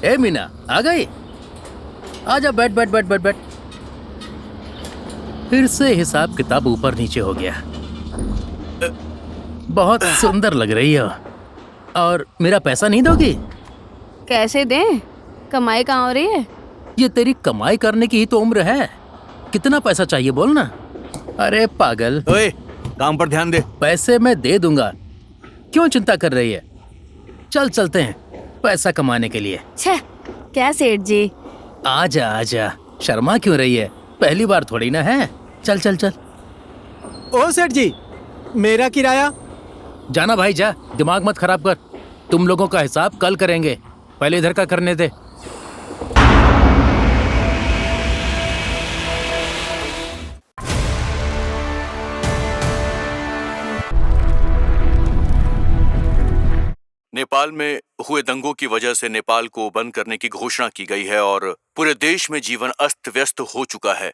ए मीना, आ गई? आजा, बैठ बैठ बैठ बैठ बैठ। फिर से हिसाब किताब ऊपर नीचे हो गया। बहुत सुंदर लग रही हो। और मेरा पैसा नहीं दोगी? कैसे दें? कमाई कहाँ हो रही है? ये तेरी कमाई करने की ही तो उम्र है। कितना पैसा चाहिए बोल ना। अरे पागल। ओए, काम पर ध्यान दे। पैसे मैं दे दूंगा, क्यों चिंता कर रही है? चल चलते हैं पैसा कमाने के लिए। छह, क्या सेठ जी? आजा आजा, शर्मा क्यों रही है? पहली बार थोड़ी ना है। चल चल चल। ओ सेठ जी, मेरा किराया? जाना भाई, जा, दिमाग मत खराब कर। तुम लोगों का हिसाब कल करेंगे, पहले इधर का करने दे। नेपाल में हुए दंगों की वजह से नेपाल को बंद करने की घोषणा की गई है और पूरे देश में जीवन अस्त व्यस्त हो चुका है।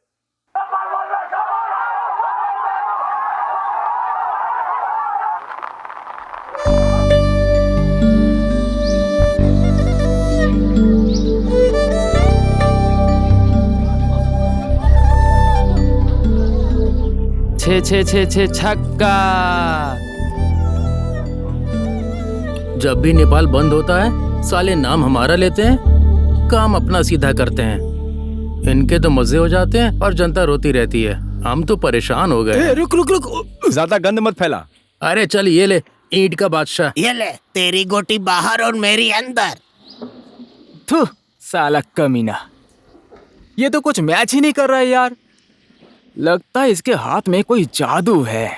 छे छे छे छे छक्का। जब भी नेपाल बंद होता है साले नाम हमारा लेते हैं, काम अपना सीधा करते हैं। इनके तो मजे हो जाते हैं और जनता रोती रहती है। हम तो परेशान हो गए। रुक रुक रुक, ज्यादा गंद मत फैला। अरे चल, ये ले ईंट का बादशाह। ये ले, तेरी गोटी बाहर और मेरी अंदर। थू, साला कमीना। ये तो कुछ मैच ही नहीं कर रहा है यार। लगता है इसके हाथ में कोई जादू है।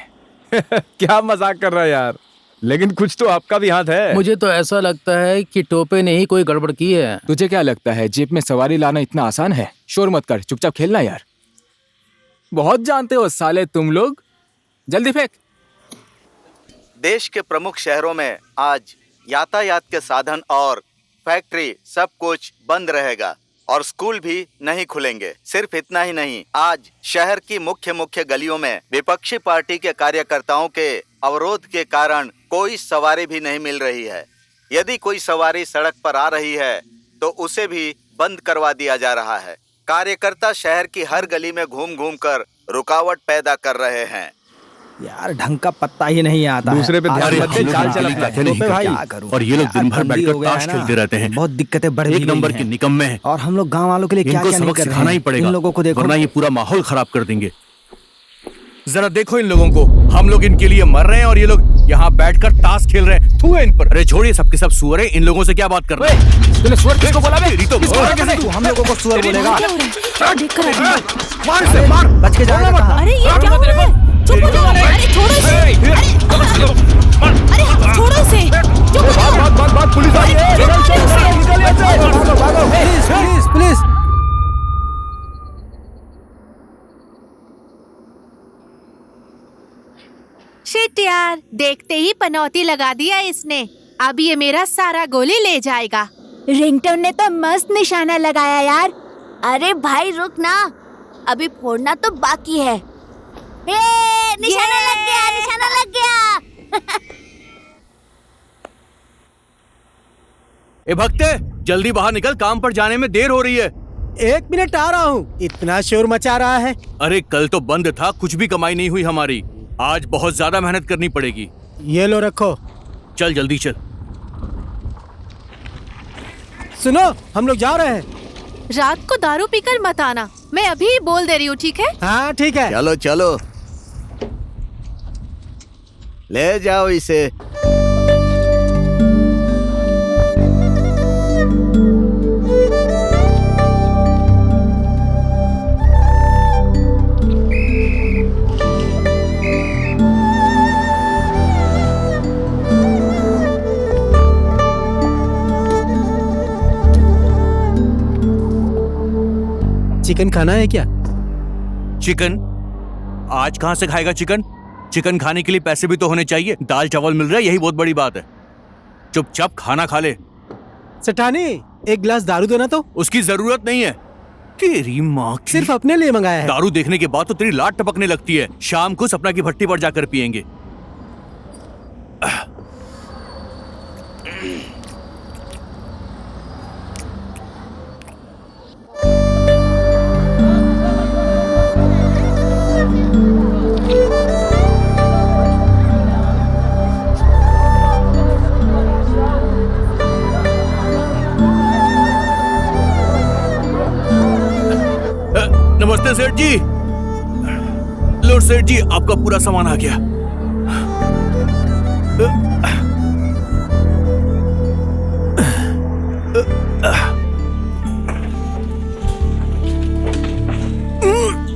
क्या मजाक कर रहा है यार, लेकिन कुछ तो आपका भी हाथ है। मुझे तो ऐसा लगता है कि टोपे ने ही कोई गड़बड़ की है। तुझे क्या लगता है जेब में सवारी लाना इतना आसान है? शोर मत कर, चुपचाप खेलना यार। बहुत जानते हो साले तुम लोग। जल्दी फेंक। देश के प्रमुख शहरों में आज यातायात के साधन और फैक्ट्री सब कुछ बंद रहेगा और स्कूल भी नहीं खुलेंगे। सिर्फ इतना ही नहीं, आज शहर की मुख्य गलियों में विपक्षी पार्टी के कार्यकर्ताओं के अवरोध के कारण कोई सवारी भी नहीं मिल रही है। यदि कोई सवारी सड़क पर आ रही है तो उसे भी बंद करवा दिया जा रहा है। कार्यकर्ता शहर की हर गली में घूम घूम कर रुकावट पैदा कर रहे हैं। यार ढंग का पत्ता ही नहीं आता है। दूसरे पे ध्यान मत दे, चाल चला भाई। और ये लोग दिन भर बैठकर ताश खेलते रहते हैं। बहुत दिक्कतें बढ़ एक नंबर के निकम्मे हैं। और हम लोग गांव वालों के लिए क्या इनको क्या नहीं सबक कर रहे सिखाना हैं। ही पड़ेगा, इन लोगों को देखो, वरना ये पूरा माहौल खराब कर देंगे। जरा देखो इन लोगों को, हम लोग इनके लिए मर रहे हैं और ये लोग यहाँ बैठकर ताश खेल रहे हैं। थू है इन पर। अरे छोड़िए, सबके सब सुअर हैं, इन लोगों से क्या बात कर रहे हैं? तूने सुअर किसको बोला बे? तू हम लोगों को सुअर बोलेगा? मार से मार, बच के जाएगा कहाँ? अरे ये क्या हो रहा है? चुप हो जाओ। अरे छोड़ो इसे। अरे छोड़ो इसे। चुप हो जाओ। बात पुलिस आ रही है। Police police. शिट यार, देखते ही पनौती लगा दिया इसने। अब ये मेरा सारा गोली ले जाएगा। रिंगटोन ने तो मस्त निशाना लगाया यार। अरे भाई रुक ना, अभी फोड़ना तो बाकी है। निशाना लग गया, निशाना लग गया। ए भक्ते, जल्दी बाहर निकल, काम पर जाने में देर हो रही है। 1 मिनट आ रहा हूँ। इतना शोर मचा रहा है। अरे कल तो बंद था, कुछ भी कमाई नहीं हुई हमारी। आज बहुत ज्यादा मेहनत करनी पड़ेगी। ये लो रखो। चल जल्दी चल। सुनो, हम लोग जा रहे हैं। रात को दारू पीकर मत आना, मैं अभी बोल दे रही हूँ, ठीक है? हाँ ठीक है। चलो चलो, ले जाओ इसे। चिकन खाना है क्या? चिकन? आज कहाँ से खाएगा चिकन? चिकन खाने के लिए पैसे भी तो होने चाहिए। दाल चावल मिल रहा है, यही बहुत बड़ी बात है। चुपचाप खाना खा ले। सेठानी, एक गिलास दारू देना तो। उसकी जरूरत नहीं है। तेरी माँ की। सिर्फ अपने लिए मंगाया है। दारू देखने के बाद तो तेरी लाट टपकने लगती है। शाम को सपना की भट्टी पर जाकर पियेंगे। नमस्ते सेठ जी। लो सेठ जी, आपका पूरा सामान आ गया।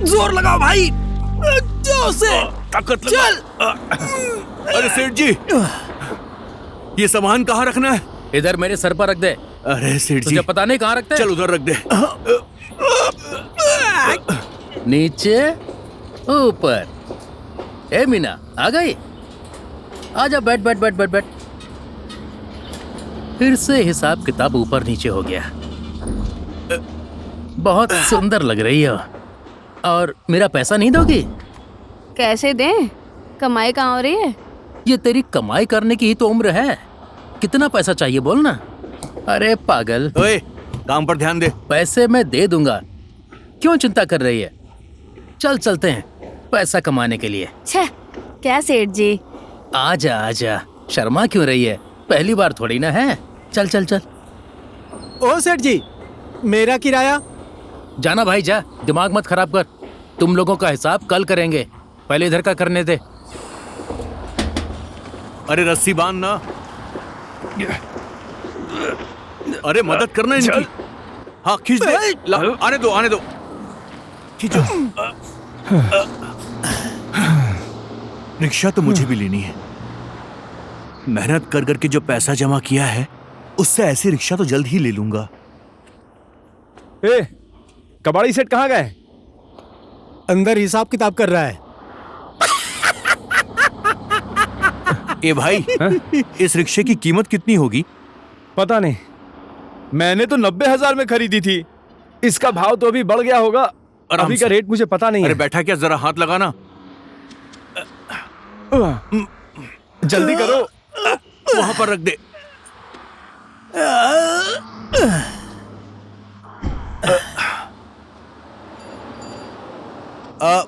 जोर लगाओ भाई, जोर से। ताकत चल। अरे सेठ जी, ये सामान कहाँ रखना है? इधर मेरे सर पर रख दे। अरे सेठ जी, तुझे पता नहीं कहाँ रखते? चल उधर रख दे। नीचे ऊपर। ए मीना, आ गई? आजा, बैठ बैठ बैठ बैठ बैठ। फिर से हिसाब किताब ऊपर नीचे हो गया। बहुत सुंदर लग रही हो। और मेरा पैसा नहीं दोगी? कैसे दें? कमाई कहाँ हो रही है? ये तेरी कमाई करने की ही तो उम्र है। कितना पैसा चाहिए बोल ना। अरे पागल, ओए, काम पर ध्यान दे। पैसे मैं दे दूंगा, क्यों चिंता कर रही है? चल चलते हैं पैसा कमाने के लिए। छह, क्या सेठ जी? आजा आजा, शर्मा क्यों रही है? पहली बार थोड़ी ना है। चल चल चल। ओ सेठ जी, मेरा किराया। जाना भाई, जा, दिमाग मत खराब कर। तुम लोगों का हिसाब कल करेंगे, पहले इधर का करने दे। अरे रस्सी बांध ना। अरे मदद करना इनकी। हाँ खींच दे। आने दो आने दो, खींचो। रिक्शा तो मुझे भी लेनी है। मेहनत कर करके जो पैसा जमा किया है, उससे ऐसी रिक्शा तो जल्द ही ले लूंगा। ए, कबाड़ी सेठ कहाँ गए? अंदर हिसाब किताब कर रहा है। ए भाई, इस रिक्शे की कीमत कितनी होगी? पता नहीं, मैंने तो 90,000 में खरीदी थी। इसका भाव तो अभी बढ़ गया होगा। आराम अभी से। का रेट मुझे पता नहीं अरे है। बैठा क्या, जरा हाथ लगाना। जल्दी करो। वहां पर रख दे।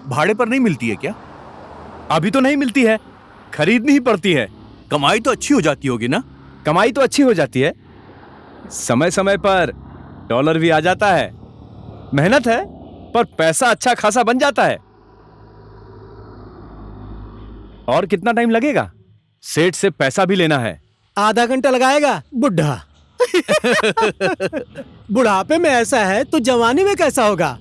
भाड़े पर नहीं मिलती है क्या? अभी तो नहीं मिलती है, खरीदनी ही पड़ती है। कमाई तो अच्छी हो जाती होगी ना? कमाई तो अच्छी हो जाती है, समय समय पर डॉलर भी आ जाता है। मेहनत है, पर पैसा अच्छा खासा बन जाता है। और कितना टाइम लगेगा? सेठ से पैसा भी लेना है। आधा घंटा लगाएगा बुढ़ा। बुढ़ापे में ऐसा है तो जवानी में कैसा होगा?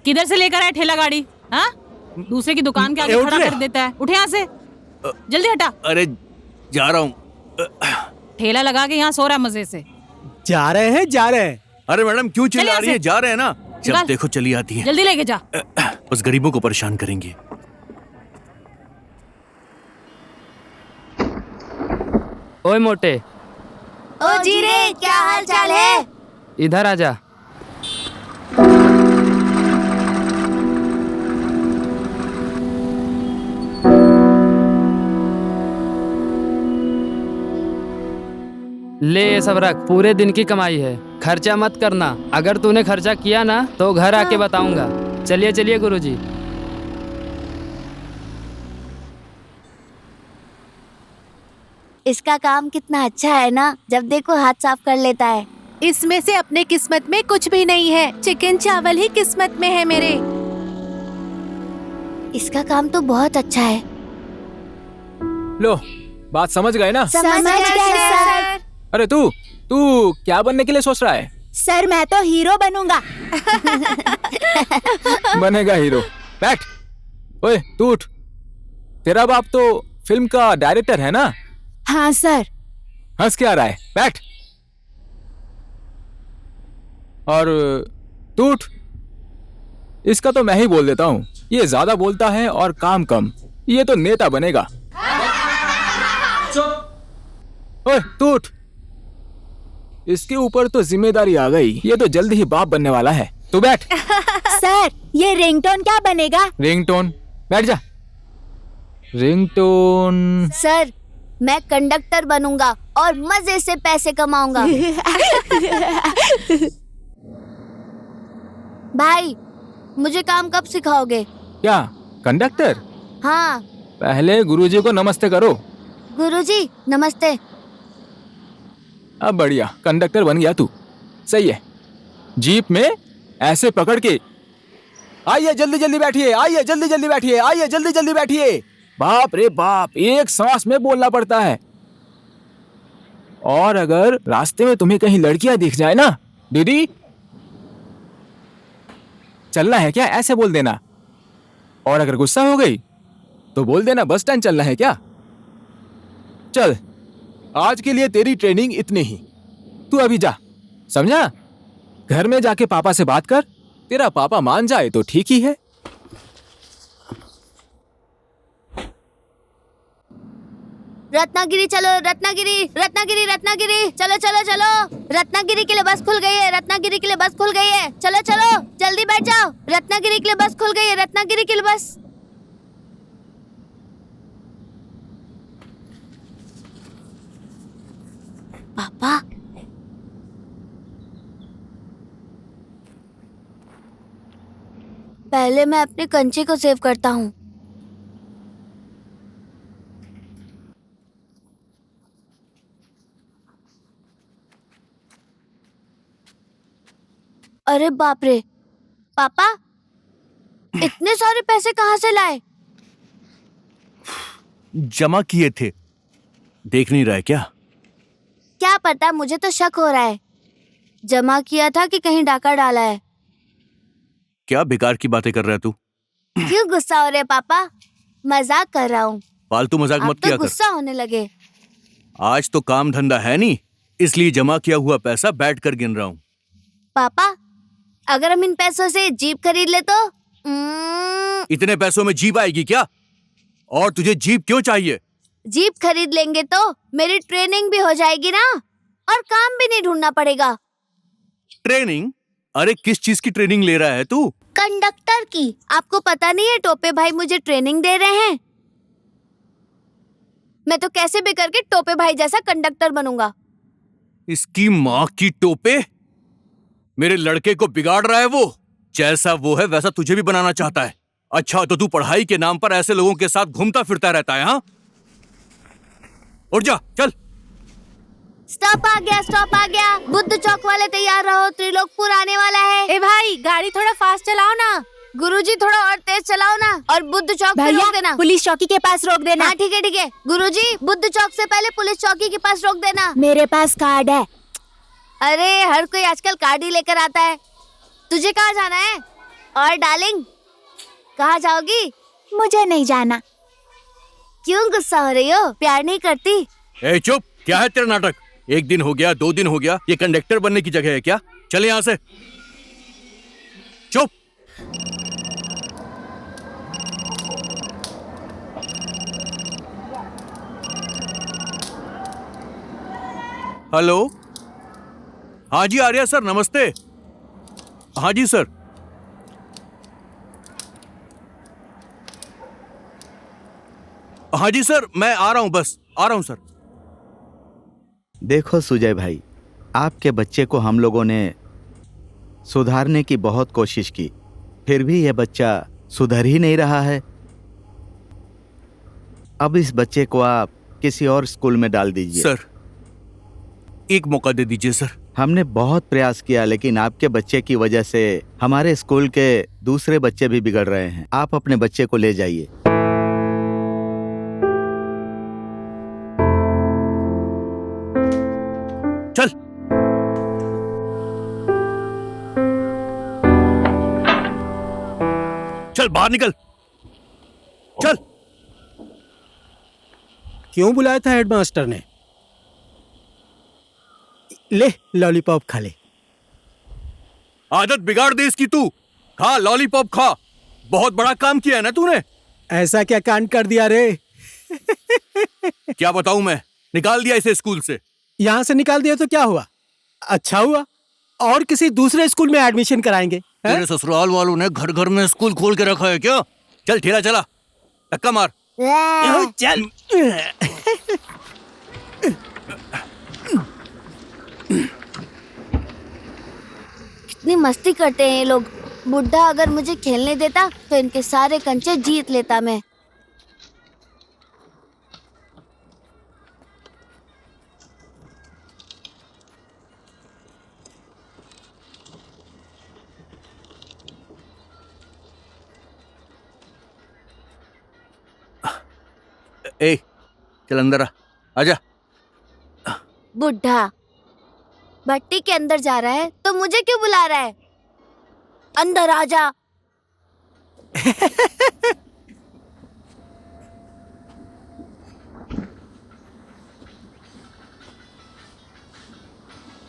किधर से लेकर आए ठेला गाड़ी? हाँ, दूसरे की दुकान के आगे उठ खड़ा रे। कर देता है। उठे यहाँ से, जल्दी हटा। अरे जा रहा हूँ। ठेला लगा के यहाँ सो रहा है मजे से। जा रहे हैं जा रहे हैं। अरे मैडम क्यों चिल्ला यहाँ रही है? से। जा रहे हैं ना। जब निकाल। देखो चली आती है। जल्दी लेके जा। बस गरीबों को परेशान करेंगे। ओए मोटे, ओ जीरे, क्या हाल चाल है? इधर आजा। ले ये सब रख, पूरे दिन की कमाई है। खर्चा मत करना, अगर तूने खर्चा किया ना तो घर आके बताऊंगा। चलिए चलिए गुरुजी। इसका काम कितना अच्छा है ना, जब देखो हाथ साफ कर लेता है। इसमें से अपने किस्मत में कुछ भी नहीं है। चिकन चावल ही किस्मत में है मेरे। इसका काम तो बहुत अच्छा है। लो, बात समझ गए ना? समझ गए सर। अरे तू तू क्या बनने के लिए सोच रहा है? सर मैं तो हीरो बनूंगा। बनेगा हीरो। बैठ। ओए तू उठ। तेरा बाप तो फिल्म का डायरेक्टर है ना? हाँ सर। हंस क्या रहा है? बैठ। और तू उठ। इसका तो मैं ही बोल देता हूँ। ये ज्यादा बोलता है और काम कम। ये तो नेता बनेगा। ओए तू उठ। इसके ऊपर तो जिम्मेदारी आ गई। ये तो जल्द ही बाप बनने वाला है। तू बैठ। सर ये रिंगटोन क्या बनेगा? रिंगटोन? बैठ जा। रिंगटोन? सर मैं कंडक्टर बनूंगा और मजे से पैसे कमाऊंगा। भाई मुझे काम कब सिखाओगे? क्या कंडक्टर? हाँ। पहले गुरुजी को नमस्ते करो। गुरुजी नमस्ते। अब बढ़िया, कंडक्टर बन गया तू। सही है। जीप में ऐसे पकड़ के, आइए जल्दी जल्दी बैठिए, आइए जल्दी जल्दी बैठिए, आइए जल्दी जल्दी बैठिए। बाप रे बाप, एक सांस में बोलना पड़ता है। और अगर रास्ते में तुम्हें कहीं लड़कियां दिख जाए ना, दीदी चलना है क्या, ऐसे बोल देना। और अगर गुस्सा हो गई तो बोल देना बस स्टैंड चलना है क्या। चल, आज के लिए तेरी ट्रेनिंग इतनी ही। तू अभी जा, समझा? घर में जाके पापा से बात कर, तेरा पापा मान जाए तो ठीक ही है। रत्नागिरी चलो, रत्नागिरी रत्नागिरी रत्नागिरी, चलो चलो चलो। रत्नागिरी के लिए बस खुल गई है, रत्नागिरी के लिए बस खुल गई है। चलो चलो जल्दी बैठ जाओ, रत्नागिरी के लिए बस खुल गई है, रत्नागिरी के लिए बस। पापा, पहले मैं अपने कंचे को सेव करता हूँ। अरे बाप रे, पापा इतने सारे पैसे कहाँ से लाए? जमा किए थे, देख नहीं रहा है क्या? क्या पता, मुझे तो शक हो रहा है। जमा किया था कि कहीं डाका डाला है। क्या बेकार की बातें कर रहा है तू? क्यों गुस्सा हो रहे पापा? मजाक कर रहा हूँ। फालतू मजाक मत किया तो कर। गुस्सा होने लगे। आज तो काम धंधा है नहीं, इसलिए जमा किया हुआ पैसा बैठ कर गिन रहा हूँ। पापा, अगर हम इन पैसों से जीप खरीद ले तो? इतने पैसों में जीप आएगी क्या? और तुझे जीप क्यों चाहिए? जीप खरीद लेंगे तो मेरी ट्रेनिंग भी हो जाएगी ना, और काम भी नहीं ढूंढना पड़ेगा। ट्रेनिंग? अरे किस चीज की ट्रेनिंग ले रहा है तू? कंडक्टर की। आपको पता नहीं है, टोपे भाई मुझे ट्रेनिंग दे रहे हैं। मैं तो कैसे भी करके टोपे भाई जैसा कंडक्टर बनूंगा। इसकी माँ की टोपे, मेरे लड़के को बिगाड़ रहा है वो। जैसा वो है वैसा तुझे भी बनाना चाहता है। अच्छा, तो तू पढ़ाई के नाम पर ऐसे लोगों के साथ घूमता फिरता रहता है? हाँ, उठ जा, चल। स्टॉप आ गया, स्टॉप आ गया। बुद्ध चौक वाले तैयार रहो, त्रिलोकपुर आने वाला है। ए भाई, गाड़ी थोड़ा फास्ट चलाओ ना। गुरुजी थोड़ा और तेज चलाओ ना, और बुद्ध चौक पे रोक देना। पुलिस चौकी के पास रोक देना। हाँ ठीक है ठीक है। गुरुजी, बुद्ध चौक से पहले पुलिस चौकी के पास रोक देना। मेरे पास कार्ड है। अरे हर कोई आजकल कार्ड ही लेकर आता है। तुझे कहाँ जाना है? और डार्लिंग, कहाँ जाओगी? मुझे नहीं जाना। क्यों गुस्सा हो रही हो? प्यार नहीं करती? ए चुप, क्या है तेरा नाटक? एक दिन हो गया, 2 दिन हो गया, ये कंडक्टर बनने की जगह है क्या? चल यहाँ से, चुप। हेलो, हाँ जी आर्या सर, नमस्ते। हाँ जी सर। हाँ जी सर, मैं आ रहा हूं, बस आ रहा हूं सर। देखो सुजय भाई, आपके बच्चे को हम लोगों ने सुधारने की बहुत कोशिश की, फिर भी यह बच्चा सुधर ही नहीं रहा है। अब इस बच्चे को आप किसी और स्कूल में डाल दीजिए। सर, एक मौका दे दीजिए सर। हमने बहुत प्रयास किया, लेकिन आपके बच्चे की वजह से हमारे स्कूल के दूसरे बच्चे भी बिगड़ रहे हैं। आप अपने बच्चे को ले जाइए। चल। चल बाहर निकल, चल। क्यों बुलाया था हेडमास्टर ने? ले लॉलीपॉप खा ले। आदत बिगाड़ दे इसकी तू। खा लॉलीपॉप खा। बहुत बड़ा काम किया है ना तूने। ऐसा क्या कांड कर दिया रे? क्या बताऊं मैं, निकाल दिया इसे स्कूल से। यहाँ से निकाल दिया तो क्या हुआ? अच्छा हुआ, और किसी दूसरे स्कूल में एडमिशन कराएंगे। तेरे ससुराल वालों ने घर घर में स्कूल खोल के रखा है क्या? चल ठेला चला, धक्का मार। चल। कितनी मस्ती करते हैं ये लोग। बुड्ढा अगर मुझे खेलने देता तो इनके सारे कंचे जीत लेता मैं। ए चल अंदर आ, आजा। बुढ़ा भट्टी के अंदर जा रहा है तो मुझे क्यों बुला रहा है? अंदर आ जा।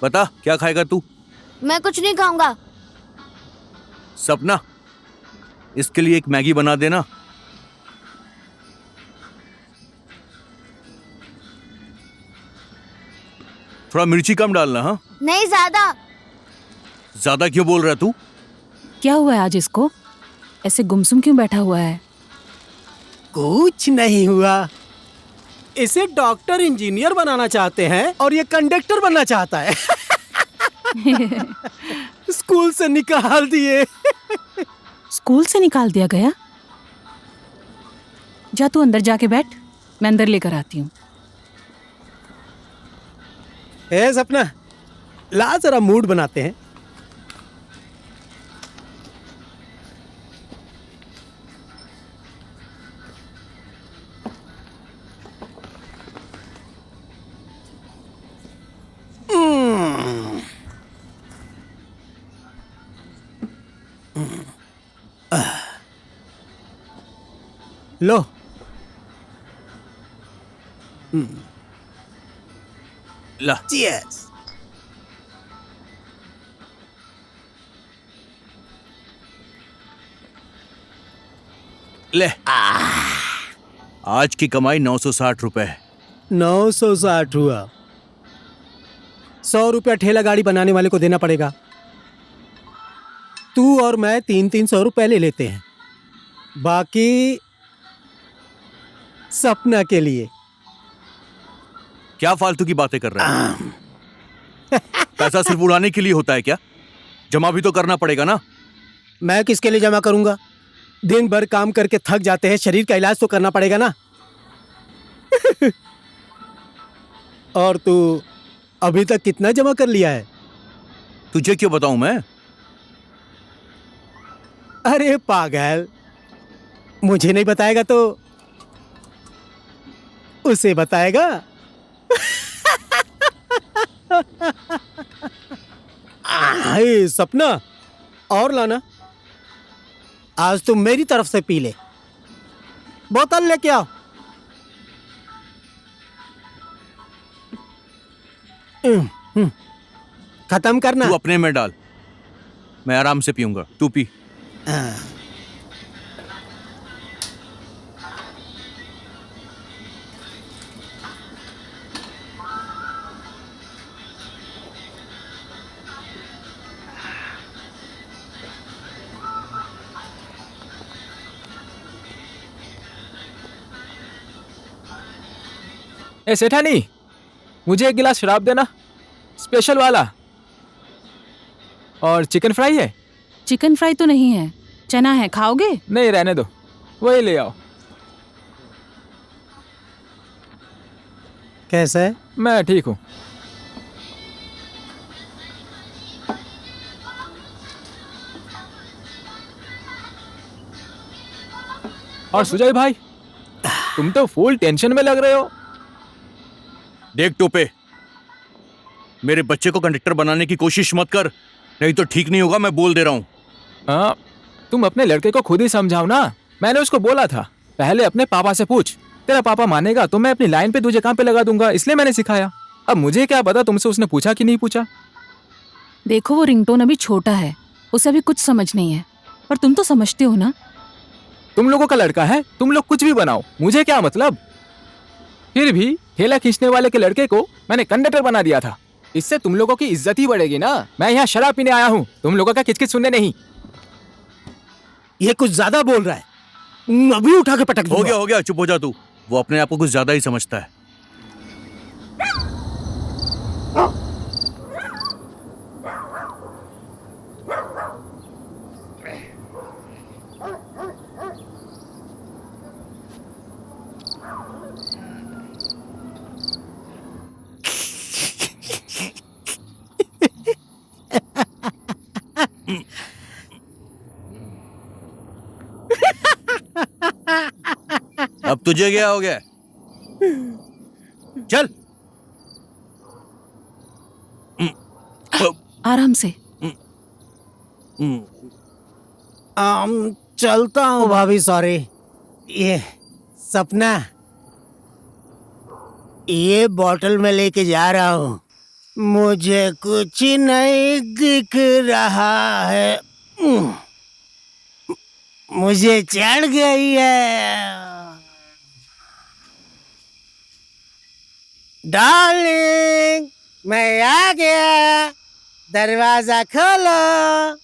बता क्या खाएगा तू? मैं कुछ नहीं खाऊंगा। सपना, इसके लिए एक मैगी बना देना। थोड़ा मिर्ची कम डालना। हाँ, नहीं ज्यादा। ज्यादा क्यों बोल रहा है तू? क्या हुआ है आज इसको? ऐसे गुमसुम क्यों बैठा हुआ है? कुछ नहीं हुआ। इसे डॉक्टर इंजीनियर बनाना चाहते हैं और ये कंडक्टर बनना चाहता है। स्कूल से निकाल दिए। स्कूल से निकाल दिया गया? जा तू अंदर जाके बैठ, मैं अंदर लेकर आती हूँ। ए सपना, ला जरा मूड बनाते हैं। लो। ला। Cheers। ले। आज की कमाई 960 रुपए है। 960 हुआ। 100 रुपया ठेला गाड़ी बनाने वाले को देना पड़ेगा। तू और मैं 300 रुपए ले लेते हैं, बाकी सपना के लिए। क्या फालतू की बातें कर रहा है? पैसा सिर्फ उड़ाने के लिए होता है क्या? जमा भी तो करना पड़ेगा ना। मैं किसके लिए जमा करूंगा? दिन भर काम करके थक जाते हैं, शरीर का इलाज तो करना पड़ेगा ना। और तू अभी तक कितना जमा कर लिया है? तुझे क्यों बताऊं मैं? अरे पागल, मुझे नहीं बताएगा तो उसे बताएगा। हे सपना, और लाना। आज तुम मेरी तरफ से पी ले। बोतल लेके आओ। खत्म करना। तू अपने में डाल, मैं आराम से पीऊंगा, तू पी। ए सेठानी, मुझे एक गिलास शराब देना, स्पेशल वाला। और चिकन फ्राई है? चिकन फ्राई तो नहीं है, चना है, खाओगे? नहीं, रहने दो, वही ले आओ। कैसा है? मैं ठीक हूँ। और सुजय भाई, तुम तो फुल टेंशन में लग रहे हो। देख टोपे, मेरे बच्चे को कंडक्टर बनाने की कोशिश मत कर, नहीं तो ठीक नहीं होगा, मैं बोल दे रहा हूँ। हाँ, तुम अपने लड़के को खुद ही समझाओ ना। मैंने उसको बोला था पहले अपने पापा से पूछ, तेरा पापा मानेगा तो मैं अपनी लाइन पे तुझे काम पे लगा दूंगा, इसलिए मैंने सिखाया। अब मुझे क्या पता तुमसे उसने पूछा कि नहीं पूछा। देखो, वो रिंगटोन अभी छोटा है, उसे अभी कुछ समझ नहीं है, पर तुम तो समझते हो ना। तुम लोगों का लड़का है, तुम लोग कुछ भी बनाओ, मुझे क्या मतलब। फिर भी ठेला खींचने वाले के लड़के को मैंने कंडक्टर बना दिया था, इससे तुम लोगों की इज्जत ही बढ़ेगी ना। मैं यहाँ शराब पीने आया हूँ, तुम लोगों का किचकिच सुनने नहीं। ये कुछ ज्यादा बोल रहा है, अभी उठा के पटक दूंगा। हो गया, चुप हो जा तू। वो अपने आप को कुछ ज्यादा ही समझता है। अब तुझे क्या हो गया? चल। आराम से। चलता हूँ भाभी, सॉरी। ये सपना, ये बॉटल में लेके जा रहा हूँ। मुझे कुछ नहीं दिख रहा है, मुझे चढ़ गई है। डार्लिंग, मैं आ गया, दरवाजा खोलो।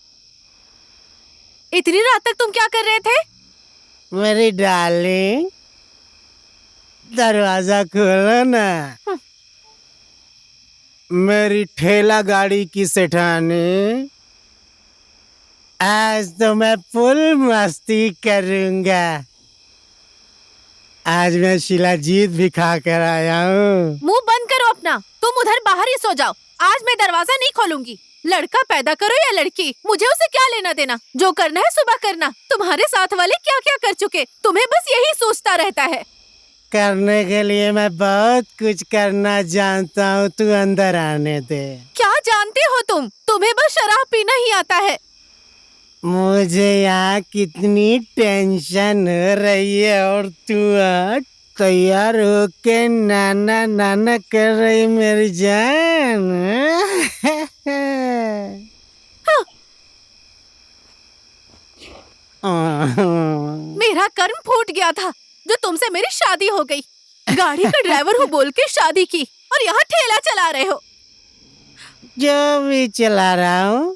इतनी रात तक तुम क्या कर रहे थे? मेरी डार्लिंग, दरवाजा खोलो ना। मेरी ठेला गाड़ी की सेठानी, आज तो मैं फुल मस्ती करूंगा। आज मैं शिलाजीत भी खा कर आया हूँ। मुंह बंद करो अपना, तुम उधर बाहर ही सो जाओ। आज मैं दरवाजा नहीं खोलूंगी। लड़का पैदा करो या लड़की, मुझे उसे क्या लेना देना। जो करना है सुबह करना। तुम्हारे साथ वाले क्या क्या कर चुके, तुम्हें बस यही सोचता रहता है। करने के लिए मैं बहुत कुछ करना जानता हूँ, तू अंदर आने दे। क्या जानते हो तुम? तुम्हें बस शराब पीना ही आता है। मुझे यहाँ कितनी टेंशन हो रही है और तू आज तैयार होके नाना नाना कर रही मेरी जान। मेरा कर्म फूट गया था जो तुमसे मेरी शादी हो गई। गाड़ी का ड्राइवर हो बोल के शादी की और यहाँ ठेला चला रहे हो। जो भी चला रहा हूँ,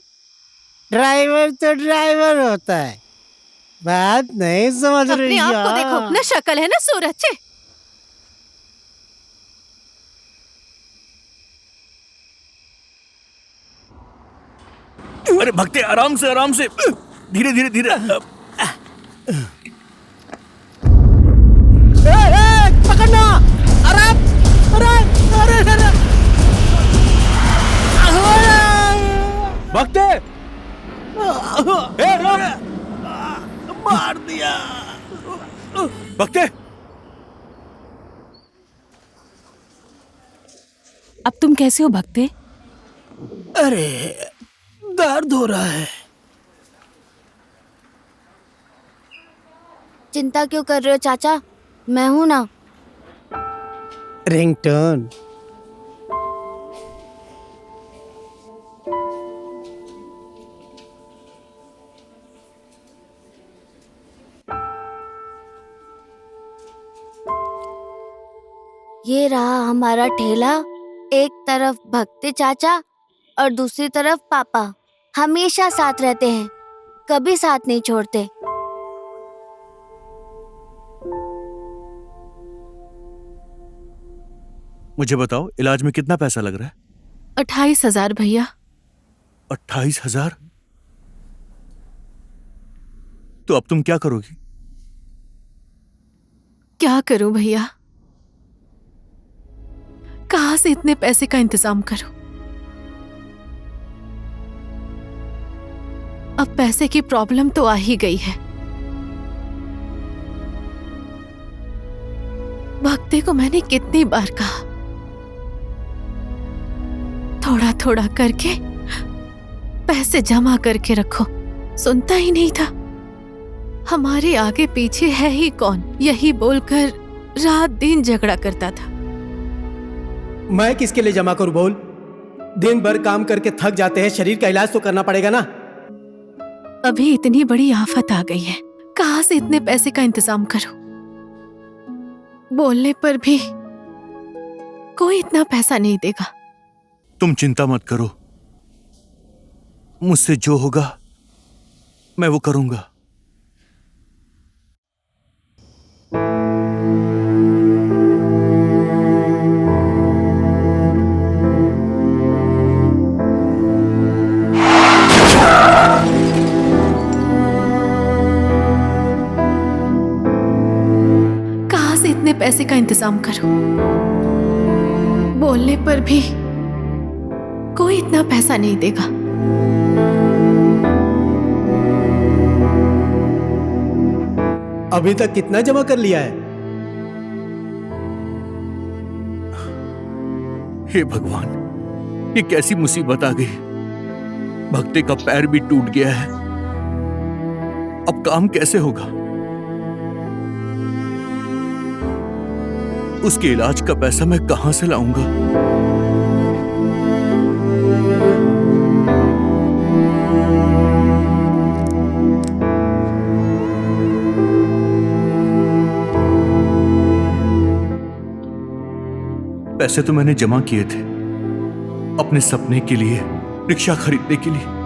ड्राइवर तो ड्राइवर होता है। बात नहीं समझ रही अपने आप को देखो, न शक्ल है न सूरत। छे। अरे भक्ते, आराम से आराम से, धीरे धीरे धीरे। पकड़ना! अरे अरे अरे अरे! भक्ते, मार दिया। भक्ते, अब तुम कैसे हो भक्ते? अरे दर्द हो रहा है। चिंता क्यों कर रहे हो चाचा, मैं हूं ना। रिंगटोन। ये रहा हमारा ठेला। एक तरफ भक्ते चाचा और दूसरी तरफ पापा। हमेशा साथ रहते हैं, कभी साथ नहीं छोड़ते। मुझे बताओ, इलाज में कितना पैसा लग रहा है? 28,000 भैया। 28,000? तो अब तुम क्या करोगी? क्या करूं भैया, कहां से इतने पैसे का इंतजाम करूं? अब पैसे की प्रॉब्लम तो आ ही गई है। भक्ते को मैंने कितनी बार कहा, थोड़ा थोड़ा करके पैसे जमा करके रखो, सुनता ही नहीं था। हमारे आगे पीछे है ही कौन, यही बोलकर रात दिन झगड़ा करता था। मैं किसके लिए जमा करूं बोल? दिन भर काम करके थक जाते हैं, शरीर का इलाज तो करना पड़ेगा ना। अभी इतनी बड़ी आफत आ गई है, कहां से इतने पैसे का इंतजाम करूं? बोलने पर भी कोई इतना पैसा नहीं देगा। तुम चिंता मत करो, मुझसे जो होगा मैं वो करूंगा। कहां से इतने पैसे का इंतजाम करूं? बोलने पर भी कोई इतना पैसा नहीं देगा। अभी तक कितना जमा कर लिया है? हे भगवान, ये कैसी मुसीबत आ गई। भक्ते का पैर भी टूट गया है, अब काम कैसे होगा? उसके इलाज का पैसा मैं कहां से लाऊंगा? पैसे तो मैंने जमा किए थे अपने सपने के लिए, रिक्शा खरीदने के लिए।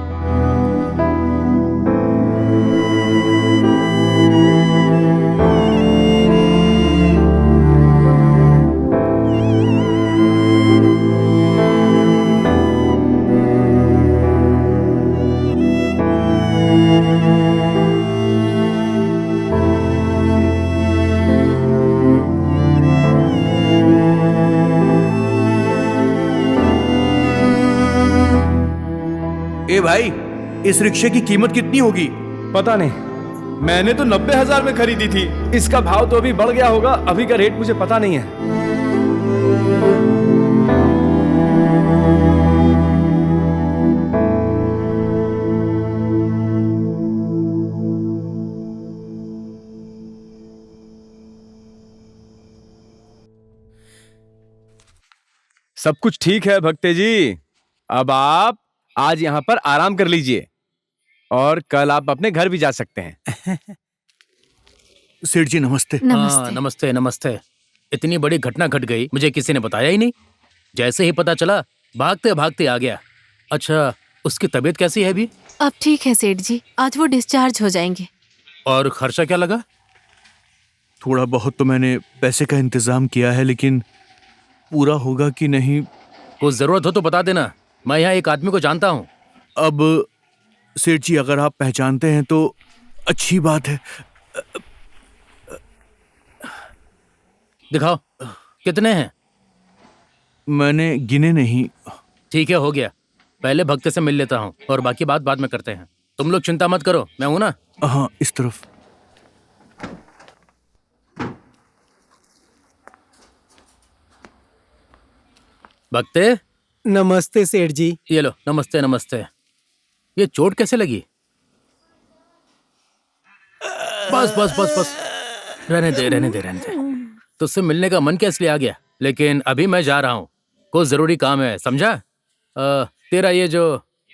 ए भाई, इस रिक्शे की कीमत कितनी होगी? पता नहीं, मैंने तो 90,000 में खरीदी थी। इसका भाव तो अभी बढ़ गया होगा, अभी का रेट मुझे पता नहीं है। सब कुछ ठीक है भक्ते जी, अब आप आज यहाँ पर आराम कर लीजिए और कल आप अपने घर भी जा सकते हैं। सेठ जी नमस्ते। हाँ, नमस्ते नमस्ते। इतनी बड़ी घटना घट गई, मुझे किसी ने बताया ही नहीं। जैसे ही पता चला भागते भागते आ गया। अच्छा, उसकी तबीयत कैसी है अभी? अब ठीक है सेठ जी, आज वो डिस्चार्ज हो जाएंगे। और खर्चा क्या लगा? थोड़ा बहुत तो मैंने पैसे का इंतजाम किया है, लेकिन पूरा होगा कि नहीं? कुछ जरूरत हो तो बता देना, मैं यहाँ एक आदमी को जानता हूँ। अब सेठ जी अगर आप पहचानते हैं तो अच्छी बात है। दिखाओ कितने हैं? मैंने गिने नहीं। ठीक है, हो गया। पहले भक्त से मिल लेता हूँ और बाकी बात बाद में करते हैं। तुम लोग चिंता मत करो, मैं हूं ना। हाँ, इस तरफ। भक्ते, नमस्ते सेठ जी। ये लो। नमस्ते नमस्ते। ये चोट कैसे लगी? बस बस बस बस, रहने दे रहने दे रहने दे। तुझसे मिलने का मन कैसे आ गया, लेकिन अभी मैं जा रहा हूँ, कुछ जरूरी काम है, समझा? तेरा ये जो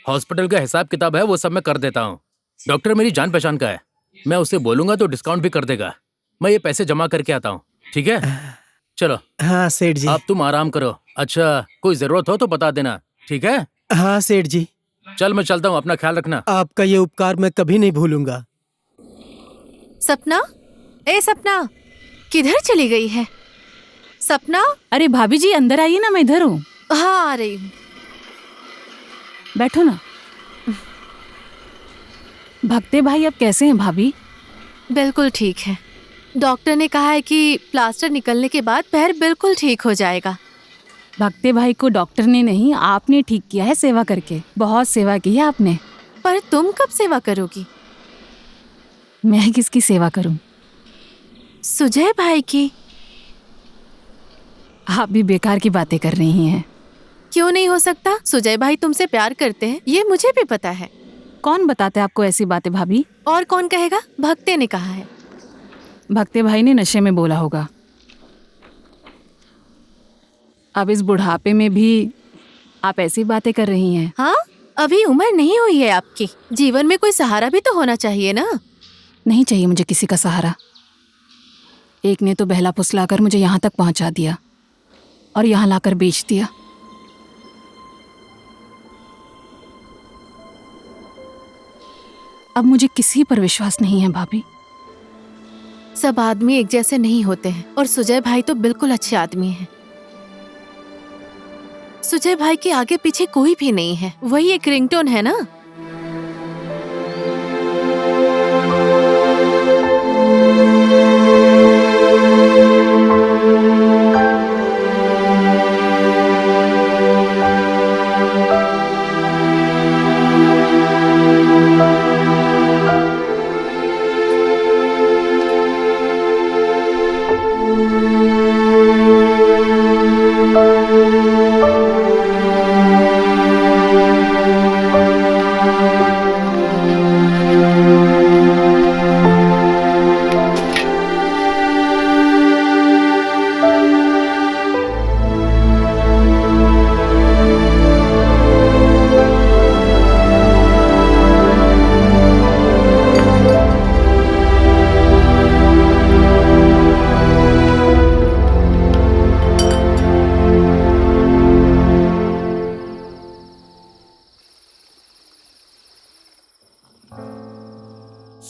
हॉस्पिटल का हिसाब किताब है वो सब मैं कर देता हूँ। डॉक्टर मेरी जान पहचान का है, मैं उससे बोलूंगा तो डिस्काउंट भी कर देगा। मैं ये पैसे जमा करके आता हूँ, ठीक है? चलो। हाँ सेठ जी। अब तुम आराम करो। अच्छा, कोई जरूरत हो तो बता देना, ठीक है? हाँ सेठ जी। चल मैं चलता हूँ, अपना ख्याल रखना। आपका ये उपकार मैं कभी नहीं भूलूंगा। सपना, ए सपना, किधर चली गई है? सपना। अरे भाभी जी अंदर आइए ना, मैं इधर हूँ। हाँ आ रही हूँ। बैठो ना। भक्ते भाई अब कैसे हैं भाभी? बिल्कुल ठीक है। डॉक्टर ने कहा है कि प्लास्टर निकलने के बाद पैर बिल्कुल ठीक हो जाएगा। भक्ते भाई को डॉक्टर ने नहीं, आपने ठीक किया है सेवा करके। बहुत सेवा की है आपने। पर तुम कब सेवा करोगी? मैं किसकी सेवा करूं? सुजय भाई की। आप भी बेकार की बातें कर रही हैं। क्यों नहीं हो सकता? सुजय भाई तुमसे प्यार करते हैं, ये मुझे भी पता है। कौन बताते आपको ऐसी बातें भाभी? और कौन कहेगा? भक्ते ने कहा है। भक्ते भाई ने नशे में बोला होगा। अब इस बुढ़ापे में भी आप ऐसी बातें कर रही हैं। हाँ, अभी उम्र नहीं हुई है आपकी, जीवन में कोई सहारा भी तो होना चाहिए ना। नहीं चाहिए मुझे किसी का सहारा। एक ने तो बहला फुसलाकर मुझे यहाँ तक पहुँचा दिया और यहाँ लाकर बेच दिया। अब मुझे किसी पर विश्वास नहीं है भाभी। सब आदमी एक जैसे नहीं होते हैं और सुजय भाई तो बिल्कुल अच्छे आदमी हैं। सुजय भाई के आगे पीछे कोई भी नहीं है, वही एक रिंगटोन है ना।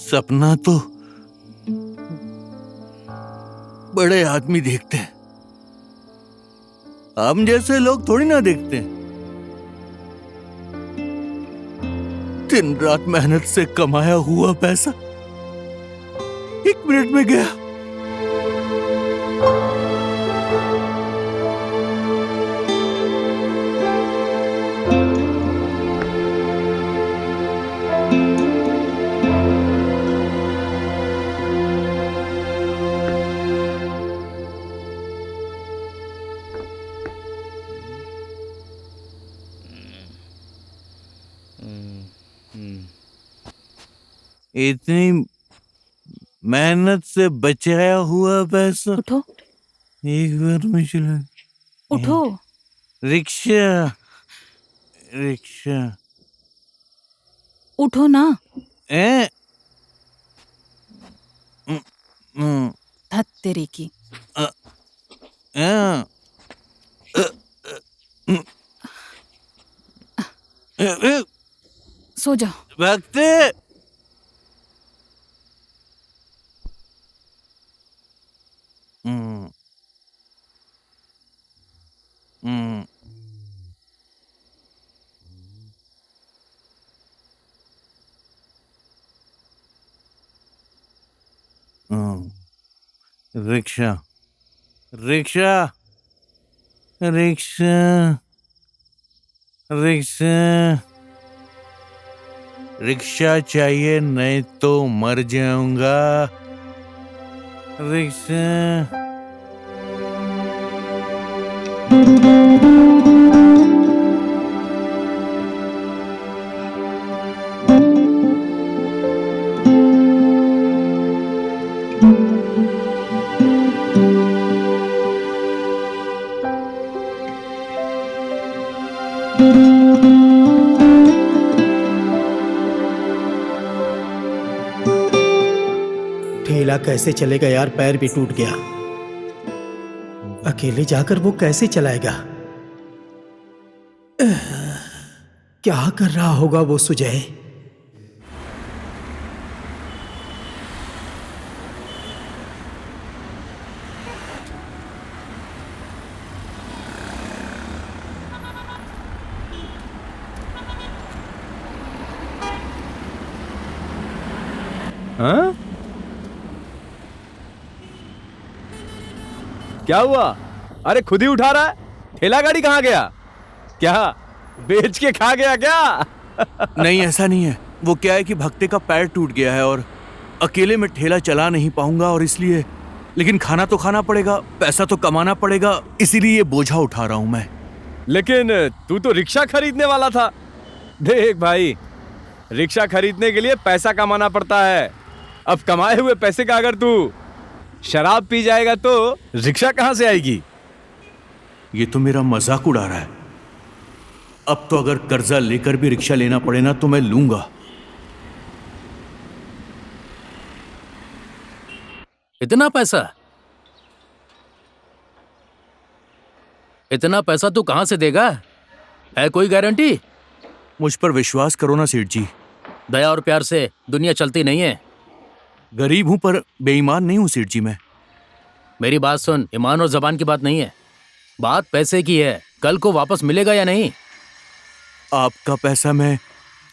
सपना तो बड़े आदमी देखते हैं, हम जैसे लोग थोड़ी ना देखते हैं। दिन रात मेहनत से कमाया हुआ पैसा 1 मिनट में गया। इतनी मेहनत से बचाया हुआ पैसा उठो, एक बार में चला। उठो। रिक्शा रिक्शा उठो ना। धत तेरे की। सो जाओ। भक्ति rickshaw rickshaw rickshaw rickshaw rickshaw चाहिए, नहीं तो मर जाऊंगा। रिक्शा ठेला कैसे चलेगा यार, पैर भी टूट गया। अकेले जाकर वो कैसे चलाएगा? क्या कर रहा होगा वो सुजय? हाँ? क्या हुआ? अरे खुद ही उठा रहा है। ठेला गाड़ी कहाँ गया? क्या बेच के खा गया क्या? नहीं, ऐसा नहीं है। वो क्या है कि भक्ति का पैर टूट गया है और अकेले में ठेला चला नहीं पाऊंगा, और इसलिए, लेकिन खाना तो खाना पड़ेगा, पैसा तो कमाना पड़ेगा, इसीलिए ये बोझा उठा रहा हूं मैं। लेकिन तू तो रिक्शा खरीदने वाला था। देख भाई, रिक्शा खरीदने के लिए पैसा कमाना पड़ता है। अब कमाए हुए पैसे का अगर तू शराब पी जाएगा तो रिक्शा कहां से आएगी? ये तो मेरा मजाक उड़ा रहा है। अब तो अगर कर्जा लेकर भी रिक्शा लेना पड़े ना तो मैं लूंगा। इतना पैसा? इतना पैसा तू कहां से देगा? है कोई गारंटी? मुझ पर विश्वास करो ना सेठ जी। दया और प्यार से दुनिया चलती नहीं है। गरीब हूं पर बेईमान नहीं हूं सेठ जी मैं। मेरी बात सुन, ईमान और जबान की बात नहीं है, बात पैसे की है। कल को वापस मिलेगा या नहीं? आपका पैसा मैं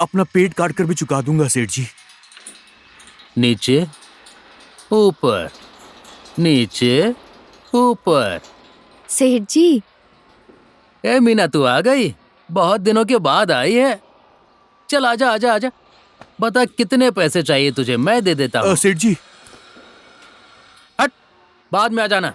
अपना पेट काट कर भी चुका दूंगा सेठ जी। नीचे ऊपर, नीचे ऊपर। सेठ जी। ए मीना, तू आ गई? बहुत दिनों के बाद आई है। चल आजा आजा आजा। बता कितने पैसे चाहिए तुझे, मैं दे देता हूँ। सेठ जी। हट, बाद में आ जाना।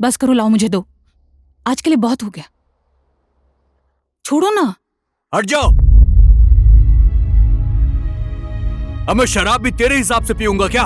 बस करो, लाओ मुझे दो। आज के लिए बहुत हो गया। छोड़ो ना। हट जाओ। अब मैं शराब भी तेरे हिसाब से पीऊंगा क्या?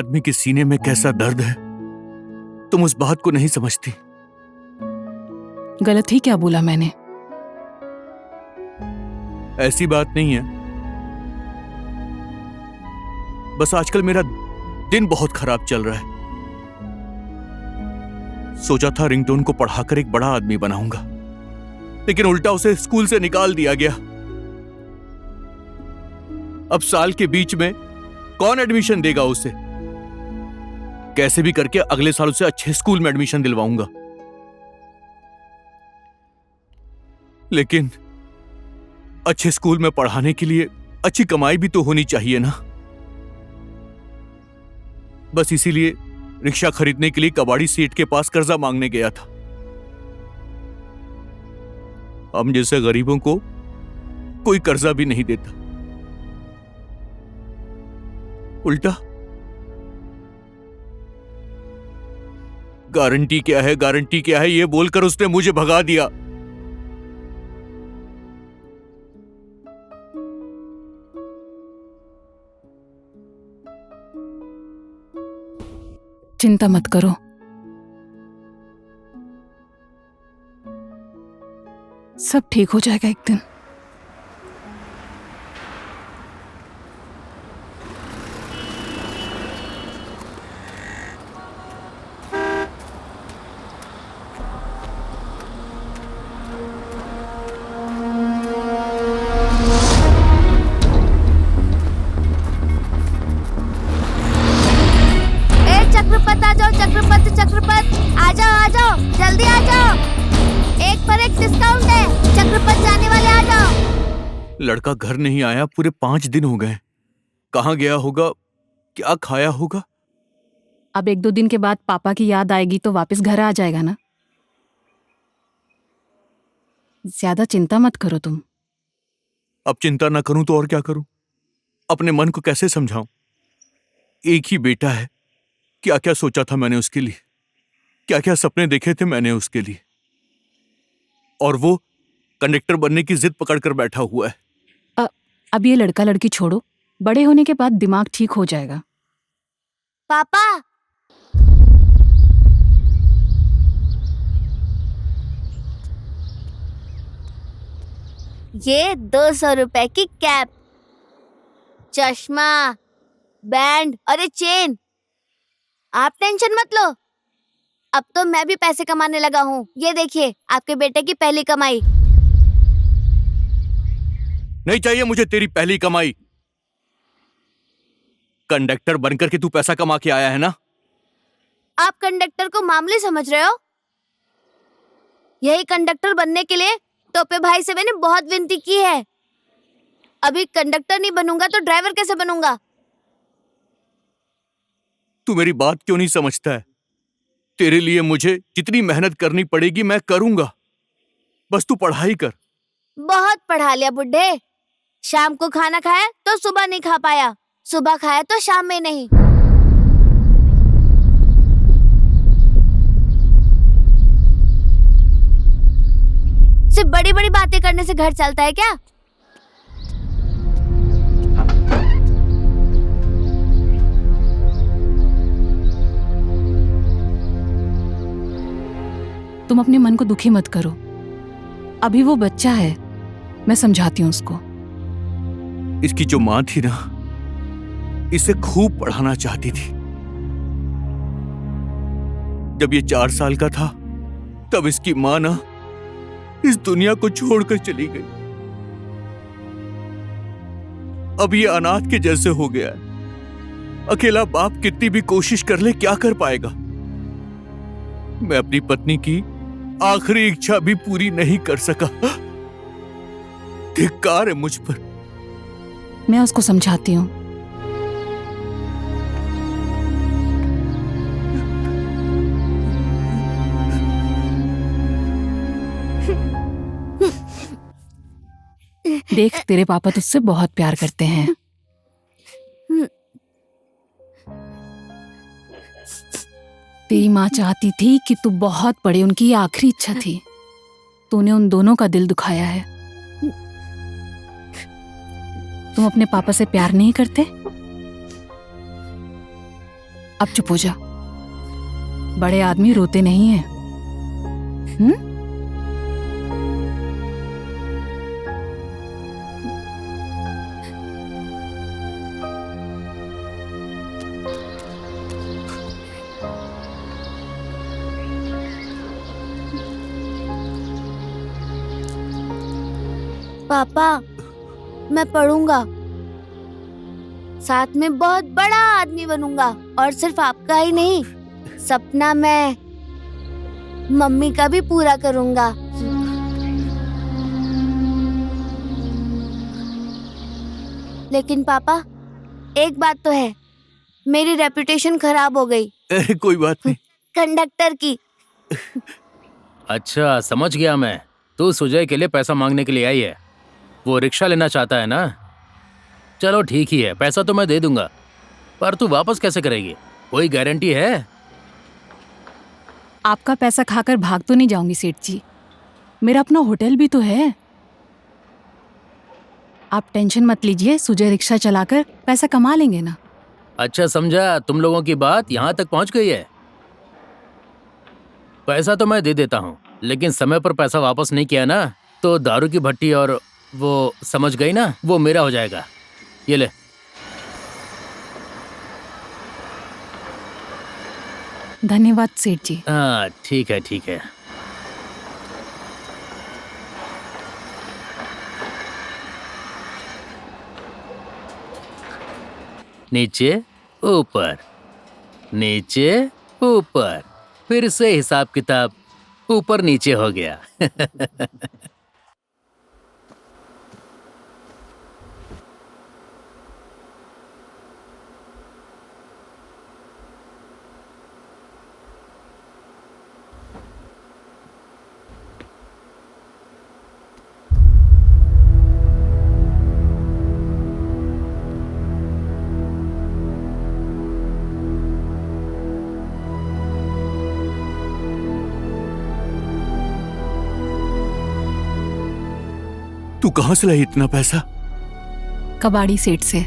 आदमी के सीने में कैसा दर्द है तुम उस बात को नहीं समझती। गलत ही क्या बोला मैंने? ऐसी बात नहीं है, बस आजकल मेरा दिन बहुत खराब चल रहा है। सोचा था रिंगटोन को पढ़ाकर एक बड़ा आदमी बनाऊंगा, लेकिन उल्टा उसे स्कूल से निकाल दिया गया। अब साल के बीच में कौन एडमिशन देगा उसे? कैसे भी करके अगले साल उसे अच्छे स्कूल में एडमिशन दिलवाऊंगा। लेकिन अच्छे स्कूल में पढ़ाने के लिए अच्छी कमाई भी तो होनी चाहिए ना। बस इसीलिए रिक्शा खरीदने के लिए कबाड़ी सेठ के पास कर्जा मांगने गया था। हम जैसे गरीबों को कोई कर्जा भी नहीं देता, उल्टा गारंटी क्या है, गारंटी क्या है, ये बोलकर उसने मुझे भगा दिया। चिंता मत करो, सब ठीक हो जाएगा एक दिन। चक्रपत आ जाओ जल्दी आ जाओ, 1 पर 1 डिस्काउंट है। चक्रपत जाने वाले आ जाओ। लड़का घर नहीं आया, पूरे 5 दिन हो गए। कहाँ गया होगा, क्या खाया होगा? अब 1-2 दिन के बाद पापा की याद आएगी तो वापस घर आ जाएगा ना। ज्यादा चिंता मत करो तुम। अब चिंता ना करूं तो और क्या करूं? अपने मन को कैसे समझाऊं? एक ही बेटा है, क्या क्या सोचा था मैंने उसके लिए, क्या क्या सपने देखे थे मैंने उसके लिए, और वो कंडक्टर बनने की जिद पकड़कर बैठा हुआ है। अब ये लड़का लड़की छोड़ो, बड़े होने के बाद दिमाग ठीक हो जाएगा। पापा, ये 200 रुपए की कैप, चश्मा, बैंड और ये चेन। आप टेंशन मत लो, अब तो मैं भी पैसे कमाने लगा हूँ। ये देखिए आपके बेटे की पहली कमाई। नहीं चाहिए मुझे तेरी पहली कमाई। कंडक्टर बनकर के तू पैसा कमा के आया है ना। आप कंडक्टर को मामूली समझ रहे हो? यही कंडक्टर बनने के लिए टोपे भाई से मैंने बहुत विनती की है। अभी कंडक्टर नहीं बनूंगा तो ड्राइवर कैसे बनूंगा? तू मेरी बात क्यों नहीं समझता है? तेरे लिए मुझे जितनी मेहनत करनी पड़ेगी मैं करूंगा, बस तू पढ़ाई कर। बहुत पढ़ा लिया बुड्ढे। शाम को खाना खाया तो सुबह नहीं खा पाया, सुबह खाया तो शाम में नहीं। सिर्फ बड़ी बड़ी बातें करने से घर चलता है क्या? तुम अपने मन को दुखी मत करो, अभी वो बच्चा है, मैं समझाती हूँ उसको। इसकी जो माँ थी ना, इसे खूब पढ़ाना चाहती थी। जब ये 4 साल का था तब इसकी माँ ना इस दुनिया को छोड़कर चली गई। अब ये अनाथ के जैसे हो गया है। अकेला बाप कितनी भी कोशिश कर ले क्या कर पाएगा? मैं अपनी पत्नी की आखिरी इच्छा भी पूरी नहीं कर सका। धिक्कार है मुझ पर। मैं उसको समझाती हूँ। देख, तेरे पापा तुझसे बहुत प्यार करते हैं। तेरी माँ चाहती थी कि तू बहुत पढ़े, उनकी ये आखिरी इच्छा थी। तूने उन दोनों का दिल दुखाया है। तुम अपने पापा से प्यार नहीं करते? अब चुप हो जा। बड़े आदमी रोते नहीं हैं। पापा, मैं पढ़ूंगा, साथ में बहुत बड़ा आदमी बनूंगा, और सिर्फ आपका ही नहीं, सपना मैं मम्मी का भी पूरा करूंगा। लेकिन पापा, एक बात तो है, मेरी रेपुटेशन खराब हो गई। अरे कोई बात नहीं। कंडक्टर की। अच्छा, समझ गया मैं। तू सुजय के लिए पैसा मांगने के लिए आई है। वो रिक्शा लेना चाहता है ना? चलो ठीक ही है, पैसा तो मैं दे दूंगा, पर तू वापस कैसे करेगी? कोई गारंटी है? आपका पैसा खाकर भाग तो नहीं जाऊंगी सेठ जी, मेरा अपना होटल भी तो है। आप टेंशन मत लीजिए, सुजय रिक्शा चलाकर पैसा कमा लेंगे ना। अच्छा समझा, तुम लोगों की बात यहाँ तक पहुँच गई है। पैसा तो मैं दे देता हूँ, लेकिन समय पर पैसा वापस नहीं किया ना तो दारू की भट्टी और वो समझ गई ना, वो मेरा हो जाएगा। ये ले। धन्यवाद सेठ जी। हाँ ठीक है ठीक है। नीचे ऊपर, नीचे ऊपर, फिर से हिसाब किताब ऊपर नीचे हो गया। तू कहां से लाई इतना पैसा? कबाड़ी सेठ से।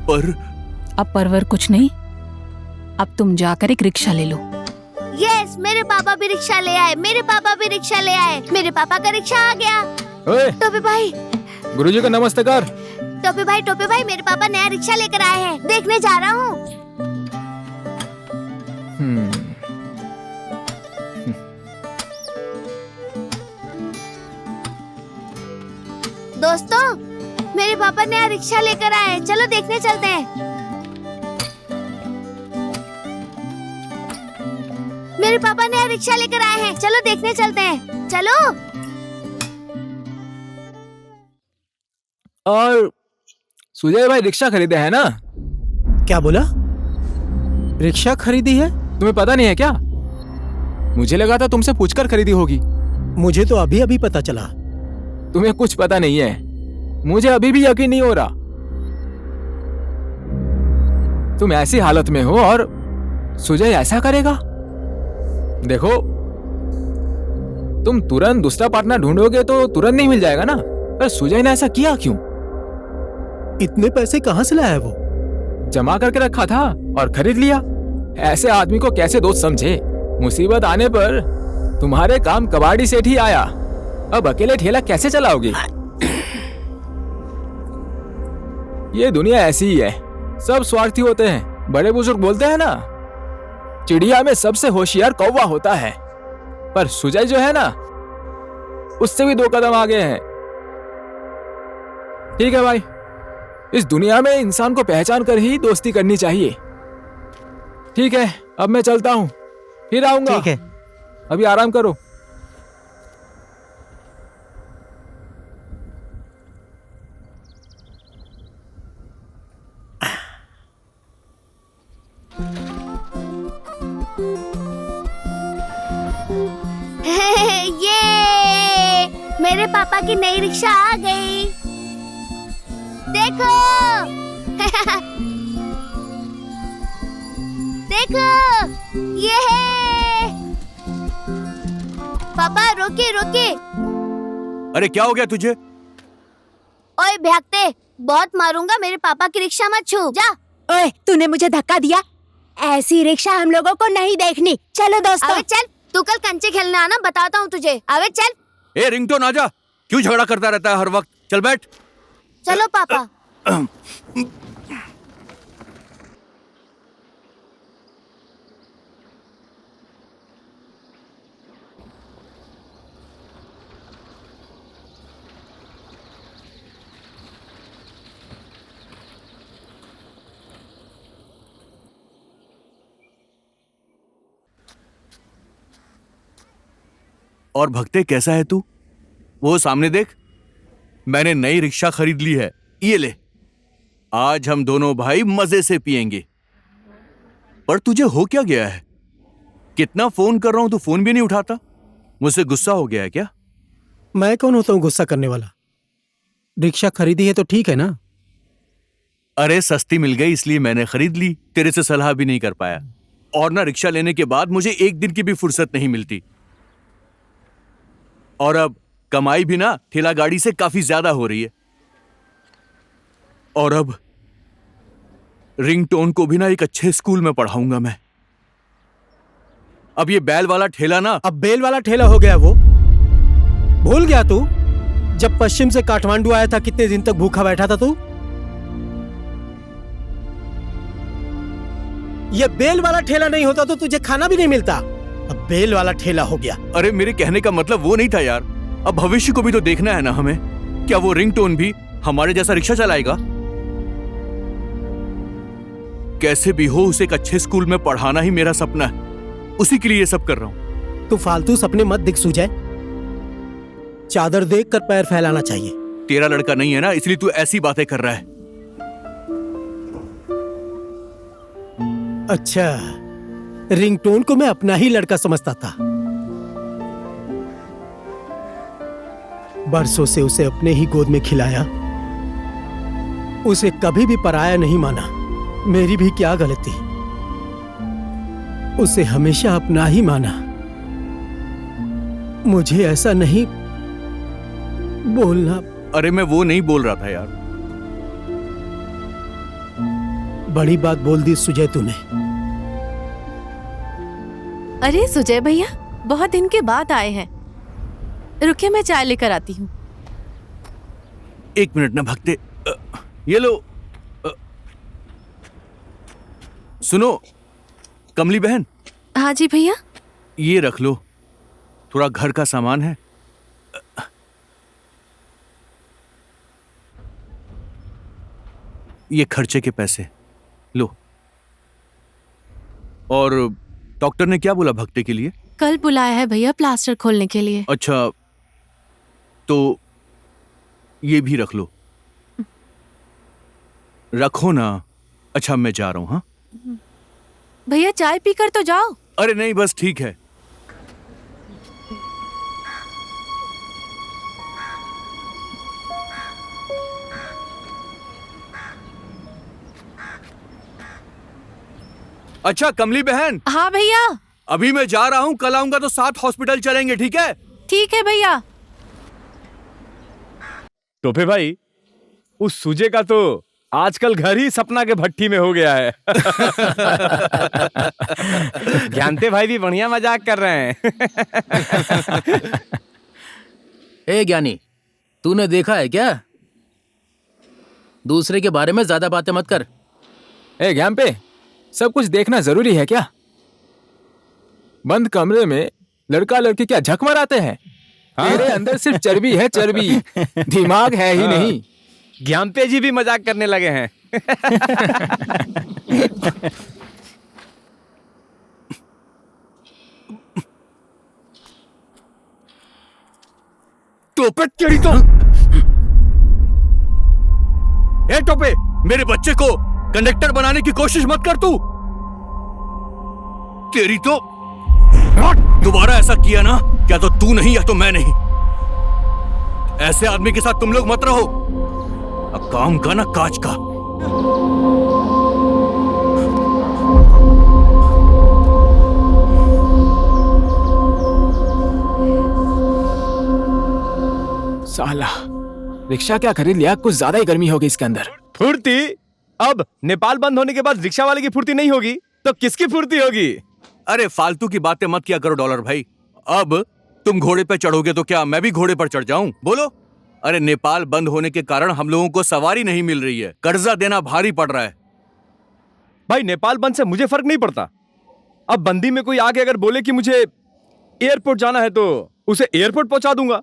पर अब परवर कुछ नहीं, अब तुम जाकर एक रिक्शा ले लो। यस, मेरे पापा भी रिक्शा ले आए, मेरे पापा भी रिक्शा ले आए, मेरे पापा का रिक्शा आ गया। ओए, टोपे भाई, गुरुजी का नमस्ते कर। टोपे भाई, मेरे पापा नया रिक्शा लेकर आए हैं, देखने जा रहा हूँ। दोस्तों, मेरे पापा नया रिक्शा लेकर आए हैं, चलो देखने चलते हैं। मेरे पापा नया रिक्शा लेकर आए हैं, चलो देखने चलते हैं, चलो। और सुजय भाई रिक्शा खरीदे है ना? क्या बोला? रिक्शा खरीदी है? तुम्हें पता नहीं है क्या? मुझे लगा था तुमसे पूछकर खरीदी होगी। मुझे तो अभी अभी पता चला। तुम्हें कुछ पता नहीं है, मुझे अभी भी यकीन नहीं हो रहा। तुम ऐसी हालत में हो और सुजय ऐसा करेगा? देखो, तुम तुरंत दूसरा पार्टनर ढूंढोगे तो तुरंत नहीं मिल जाएगा ना, पर सुजय ने ऐसा किया क्यों? इतने पैसे कहां से लाया वो? जमा करके रखा था और खरीद लिया। ऐसे आदमी को कैसे दोस्त समझे? मुसीबत आने पर तुम्हारे काम कबाड़ी सेठ ही आया, अब अकेले ठेला कैसे चलाओगे? ये दुनिया ऐसी ही है, सब स्वार्थी होते हैं। बड़े बुजुर्ग बोलते हैं ना, चिड़िया में सबसे होशियार कौवा होता है, पर सुजय जो है ना, उससे भी 2 कदम आगे हैं। ठीक है भाई, इस दुनिया में इंसान को पहचान कर ही दोस्ती करनी चाहिए। ठीक है, अब मैं चलता हूं, फिर आऊंगा। ठीक है, अभी आराम करो। ये मेरे पापा की नई रिक्शा आ गई, देखो। देखो, ये है। पापा रोके रोके। अरे क्या हो गया तुझे? ओए भ्याकते, बहुत मारूंगा, मेरे पापा की रिक्शा मत छू, जा। ओए, तूने मुझे धक्का दिया? ऐसी रिक्शा हम लोगों को नहीं देखनी। चलो दोस्तों। अबे चल, तू कल कंचे खेलने आना, बताता हूँ तुझे। अबे चल। ए रिंगटोन आजा, क्यों झगड़ा करता रहता है हर वक्त? चल बैठ। चलो पापा। और भक्ते, कैसा है तू? वो सामने देख, मैंने नई रिक्शा खरीद ली है, ये ले। आज हम दोनों भाई मजे से पिएंगे। पर तुझे हो क्या गया है? कितना फोन कर रहा हूं, तू फोन भी नहीं उठाता। मुझसे गुस्सा हो गया है क्या? मैं कौन होता हूँ गुस्सा करने वाला? रिक्शा खरीदी है तो ठीक है ना? अरे सस्ती मिल गई इसलिए मैंने खरीद ली, तेरे से सलाह भी नहीं कर पाया। और ना, रिक्शा लेने के बाद मुझे एक दिन की भी फुर्सत नहीं मिलती। और अब कमाई भी ना ठेला गाड़ी से काफी ज्यादा हो रही है। और अब रिंगटोन को भी ना एक अच्छे स्कूल में पढ़ाऊंगा मैं। अब ये बैल वाला ठेला ना, अब बेल वाला ठेला हो गया वो। भूल गया तू जब पश्चिम से काठमांडू आया था, कितने दिन तक भूखा बैठा था तू? ये बेल वाला ठेला नहीं होता तो तुझे खाना भी नहीं मिलता। अब बेल वाला ठेला हो गया। अरे मेरे कहने का मतलब वो नहीं था यार। अब भविष्य को भी तो देखना है ना हमें। क्या वो रिंगटोन भी हमारे जैसा रिक्शा चलाएगा? कैसे भी हो उसे एक अच्छे स्कूल में पढ़ाना ही मेरा सपना है। उसी के लिए ये सब कर रहा हूं। तू फालतू सपने मत दिख सूझे। चादर देख कर पैर फैलाना चाहिए। तेरा लड़का नहीं है ना, इसलिए तू ऐसी बातें कर रहा है। अच्छा, रिंगटोन को मैं अपना ही लड़का समझता था। बरसों से उसे अपने ही गोद में खिलाया, उसे कभी भी पराया नहीं माना। मेरी भी क्या गलती, उसे हमेशा अपना ही माना। मुझे ऐसा नहीं बोलना। अरे मैं वो नहीं बोल रहा था यार। बड़ी बात बोल दी सुजय तूने। अरे सुजय भैया, बहुत दिन के बाद आए हैं। रुकिए, मैं चाय लेकर आती हूँ। एक मिनट ना भक्ते, ये लो। सुनो कमली बहन। हाँ जी भैया। ये रख लो, थोड़ा घर का सामान है। ये खर्चे के पैसे लो। और डॉक्टर ने क्या बोला भक्ते के लिए? कल बुलाया है भैया प्लास्टर खोलने के लिए। अच्छा, तो ये भी रख लो। रखो ना। अच्छा, मैं जा रहा हूं। हाँ भैया, चाय पीकर तो जाओ। अरे नहीं, बस ठीक है। अच्छा कमली बहन। हाँ भैया। अभी मैं जा रहा हूँ, कल आऊंगा तो साथ हॉस्पिटल चलेंगे, ठीक है? ठीक है भैया। टोपे भाई, उस सुजे का तो आजकल घर ही सपना के भट्टी में हो गया है। ज्ञानते भाई भी बढ़िया मजाक कर रहे हैं। ए ज्ञानी, तूने देखा है क्या? दूसरे के बारे में ज्यादा बातें मत कर। ए ज्ञान पे, सब कुछ देखना जरूरी है क्या? बंद कमरे में लड़का लड़की क्या झक मराते हैं? तेरे अंदर सिर्फ चर्बी है, चर्बी। दिमाग है ही नहीं। ज्ञानते जी भी मजाक करने लगे हैं। टोपे तेरी तो। ए टोपे, मेरे बच्चे को कंडक्टर बनाने की कोशिश मत कर तू। तेरी तो। दोबारा ऐसा किया ना, क्या तो तू नहीं या तो मैं नहीं। ऐसे आदमी के साथ तुम लोग मत रहो। अब काम का ना काज का। साला रिक्शा क्या खरीद लिया, कुछ ज्यादा ही गर्मी होगी इसके अंदर। फुर्ती? अब नेपाल बंद होने के बाद रिक्शा वाले की फुर्ती नहीं होगी? तो किसकी फुर्ती होगी? अरे फालतू की बातें मत किया करो डॉलर भाई। अब तुम घोड़े पे चढ़ोगे तो क्या मैं भी घोड़े पर चढ़ जाऊं? बोलो। अरे नेपाल बंद होने के कारण हम लोगों को सवारी नहीं मिल रही है, कर्जा देना भारी पड़ रहा है। भाई नेपाल बंद से मुझे फर्क नहीं पड़ता। अब बंदी में कोई आके अगर बोले कि मुझे एयरपोर्ट जाना है तो उसे एयरपोर्ट पहुंचा दूंगा।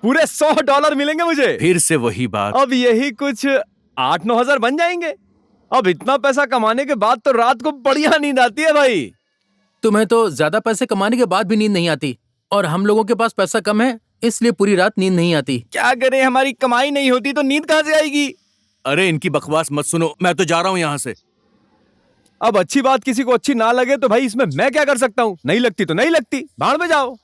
पूरे $100 मिलेंगे मुझे। फिर से वही बात। अब यही कुछ 8-9 हजार बन जाएंगे। अब इतना पैसा कमाने के बाद तो रात को बढ़िया नींद आती है भाई। तुम्हें तो ज्यादा पैसे कमाने के बाद भी नींद नहीं आती, और हम लोगों के पास पैसा कम है इसलिए पूरी रात नींद नहीं आती। क्या करें, हमारी कमाई नहीं होती तो नींद कहां से आएगी? अरे इनकी बकवास मत सुनो, मैं तो जा रहा हूं यहां से। अब अच्छी बात किसी को अच्छी ना लगे तो भाई इसमें मैं क्या कर सकता हूं? नहीं लगती तो नहीं लगती, भाड़ में जाओ।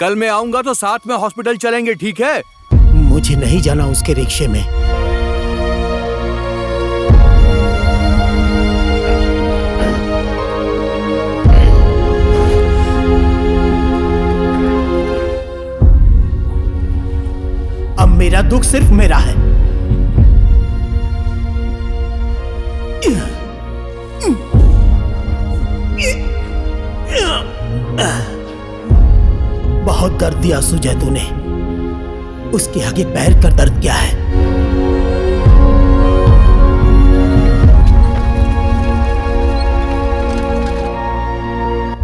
कल मैं आऊंगा तो साथ में हॉस्पिटल चलेंगे, ठीक है? मुझे नहीं जाना उसके रिक्शे में। अब मेरा दुख सिर्फ मेरा है। बहुत दर्द दिया सुजय तूने। उसके आगे पैर का दर्द क्या है?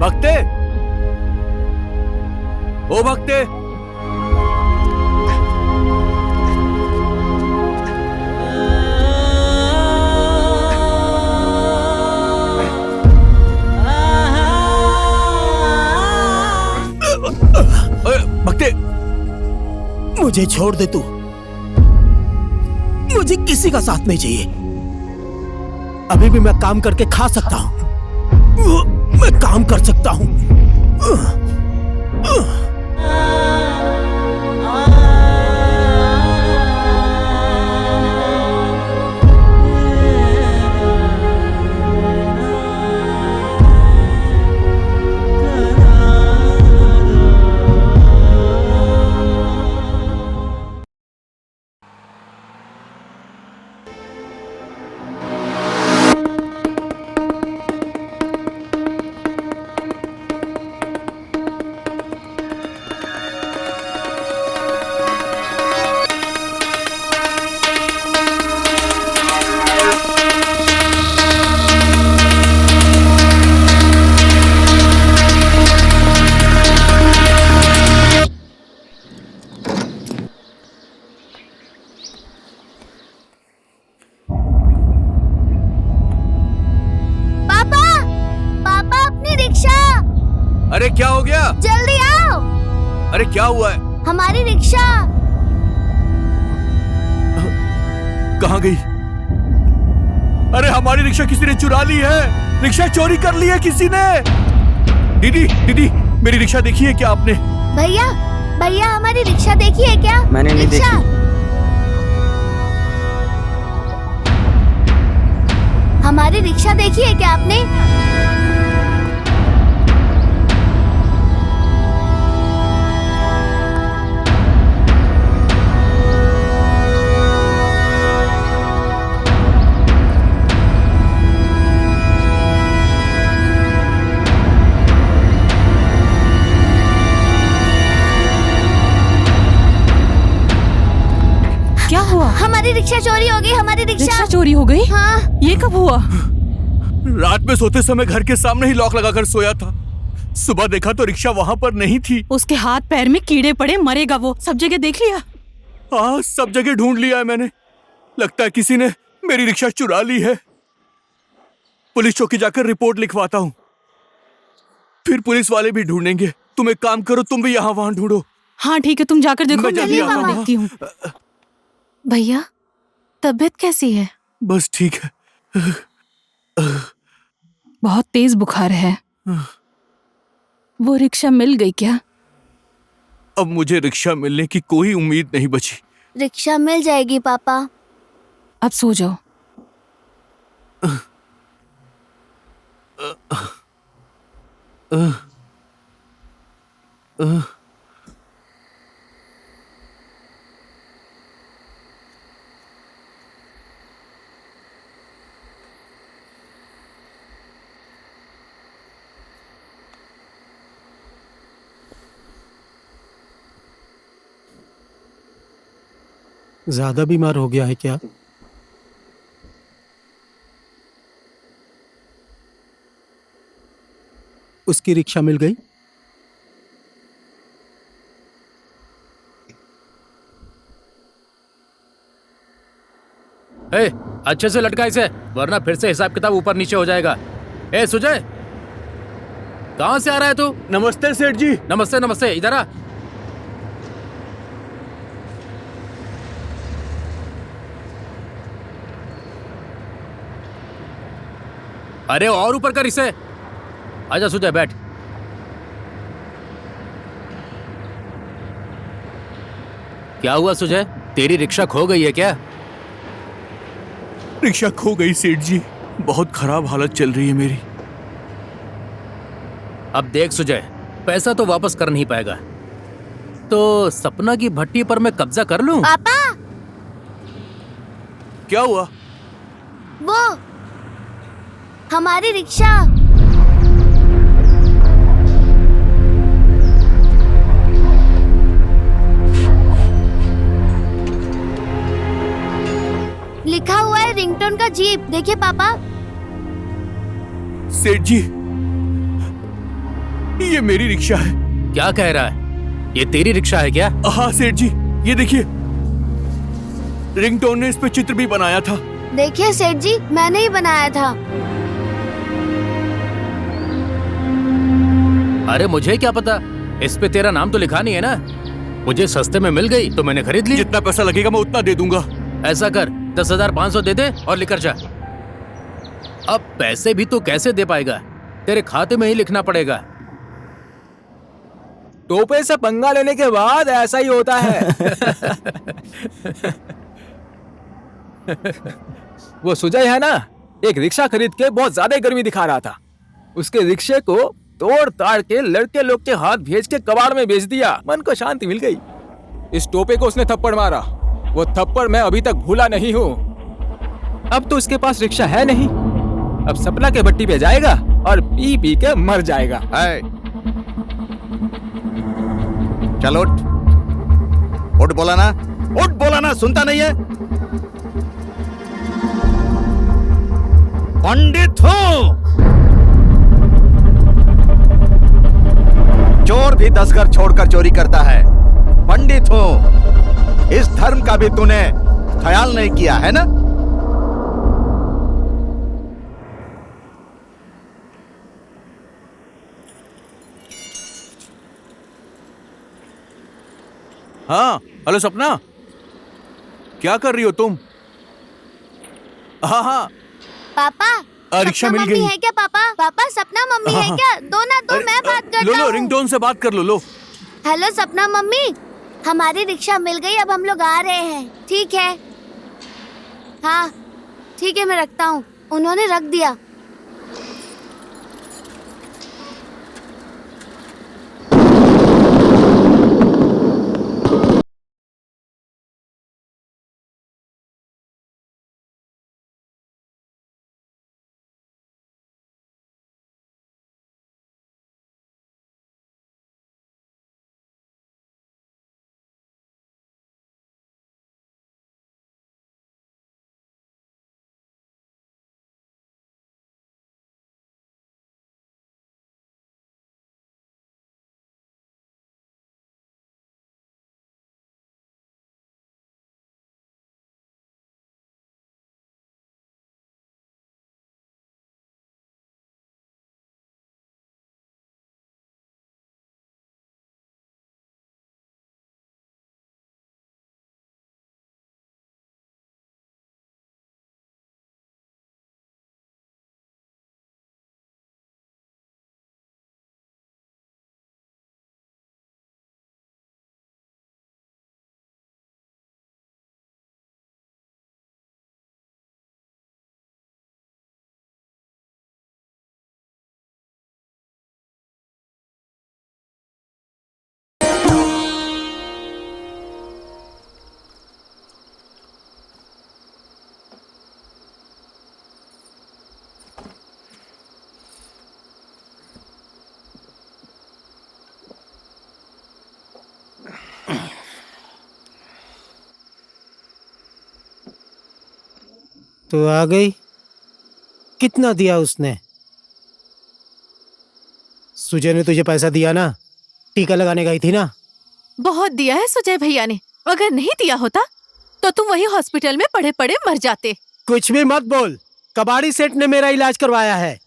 भक्ते, ओ भक्ते, भक्ते, मुझे छोड़ दे तू। मुझे किसी का साथ नहीं चाहिए। अभी भी मैं काम करके खा सकता हूं। मैं काम कर सकता हूं। अरे क्या हो गया? जल्दी आओ। अरे क्या हुआ है? हमारी रिक्शा कहाँ गई? अरे हमारी रिक्शा किसी ने चुरा ली है। रिक्शा चोरी कर ली है किसी ने। दीदी, दीदी, मेरी रिक्शा देखी है क्या आपने? भैया, भैया हमारी रिक्शा देखी है क्या? मैंने नहीं देखी। हमारी रिक्शा देखी है क्या आपने? क्या हुआ? हमारी रिक्शा चोरी हो गई। हमारी रिक्शा चोरी हो गई? हाँ। ये कब हुआ? रात में सोते समय घर के सामने ही लॉक लगाकर सोया था। सुबह देखा तो रिक्शा वहाँ पर नहीं थी। उसके हाथ पैर में कीड़े पड़े, मरेगा वो। सब जगह देख लिया? हाँ, सब जगह ढूंढ लिया है मैंने। लगता है किसी ने मेरी रिक्शा चुरा ली है। पुलिस चौकी जाकर रिपोर्ट लिखवाता हूँ, फिर पुलिस वाले भी ढूंढेंगे। तुम एक काम करो, तुम भी यहाँ वहाँ ढूंढो। हाँ ठीक है, तुम जाकर देखो, मैं जल्दी आता हूँ। देखती हूँ। भैया, तबीयत कैसी है? बस ठीक है। बहुत तेज बुखार है। वो रिक्शा मिल गई क्या? अब मुझे रिक्शा मिलने की कोई उम्मीद नहीं बची। रिक्शा मिल जाएगी पापा। अब सो जाओ। ज्यादा बीमार हो गया है क्या? उसकी रिक्शा मिल गई? ए, अच्छे से लटका इसे, वरना फिर से हिसाब किताब ऊपर नीचे हो जाएगा। ए सुजय, कहाँ से आ रहा है तू? नमस्ते सेठ जी। नमस्ते नमस्ते, इधर आ। अरे और ऊपर कर इसे। आजा सुजय, बैठ। क्या हुआ सुजय, तेरी रिक्शा खो गई है क्या? रिक्शा खो गई सेठ जी, बहुत खराब हालत चल रही है मेरी। अब देख सुजय, पैसा तो वापस कर नहीं पाएगा, तो सपना की भट्टी पर मैं कब्जा कर लूं? पापा, क्या हुआ? वो हमारी रिक्शा। लिखा हुआ है रिंगटोन का जीप, देखिए पापा। सेठ जी, ये मेरी रिक्शा है। क्या कह रहा है? ये तेरी रिक्शा है क्या? हाँ सेठ जी, ये देखिए, रिंगटोन ने इस पे चित्र भी बनाया था। देखिए सेठ जी, मैंने ही बनाया था। अरे मुझे क्या पता, इस पे तेरा नाम तो लिखा नहीं है ना। मुझे सस्ते में मिल गई तो मैंने खरीद ली। जितना पैसा लगेगा मैं उतना दे दूंगा। ऐसा कर, 10,500 दे दे और लेकर जा। अब पैसे भी तो कैसे दे पाएगा, तेरे खाते में ही लिखना पड़ेगा। टोपे से पंगा लेने के बाद ऐसा ही होता है। वो सुजय है ना, एक रिक्शा खरीद के बहुत ज्यादा गर्मी दिखा रहा था। उसके रिक्शे को तोड़ ताड़ के लड़के लोग के हाथ भेज के कबाड़ में बेच दिया। मन को शांति मिल गई। इस टोपे को उसने थप्पड़ मारा, वो थप्पड़ मैं अभी तक भूला नहीं हूँ। अब तो उसके पास रिक्शा है नहीं, अब सपना के भट्टी पे जाएगा और पी पी के मर जाएगा। चल उठ, उठ बोला ना, उठ बोला ना, सुनता नहीं है? पंडित हूँ, चोर भी 10 घर छोड़कर चोरी करता है। पंडित हूँ, इस धर्म का भी तूने ख्याल नहीं किया है ना? हाँ, हेलो सपना, क्या कर रही हो तुम? हाँ हाँ, पापा, रिक्शा सपना मिल मम्मी गई। है क्या? पापा, पापा सपना मम्मी है क्या? दो ना दो, मैं बात करता लो हूँ। रिंगटोन से बात कर लो। लो हेलो सपना मम्मी, हमारी रिक्शा मिल गई, अब हम लोग आ रहे हैं। ठीक है, हाँ ठीक है, मैं रखता हूँ। उन्होंने रख दिया। तो आ गई। कितना दिया उसने? सुजय ने तुझे पैसा दिया ना? टीका लगाने गई थी ना? बहुत दिया है सुजय भैया ने। अगर नहीं दिया होता तो तुम वही हॉस्पिटल में पड़े पड़े मर जाते। कुछ भी मत बोल। कबाड़ी सेठ ने मेरा इलाज करवाया है।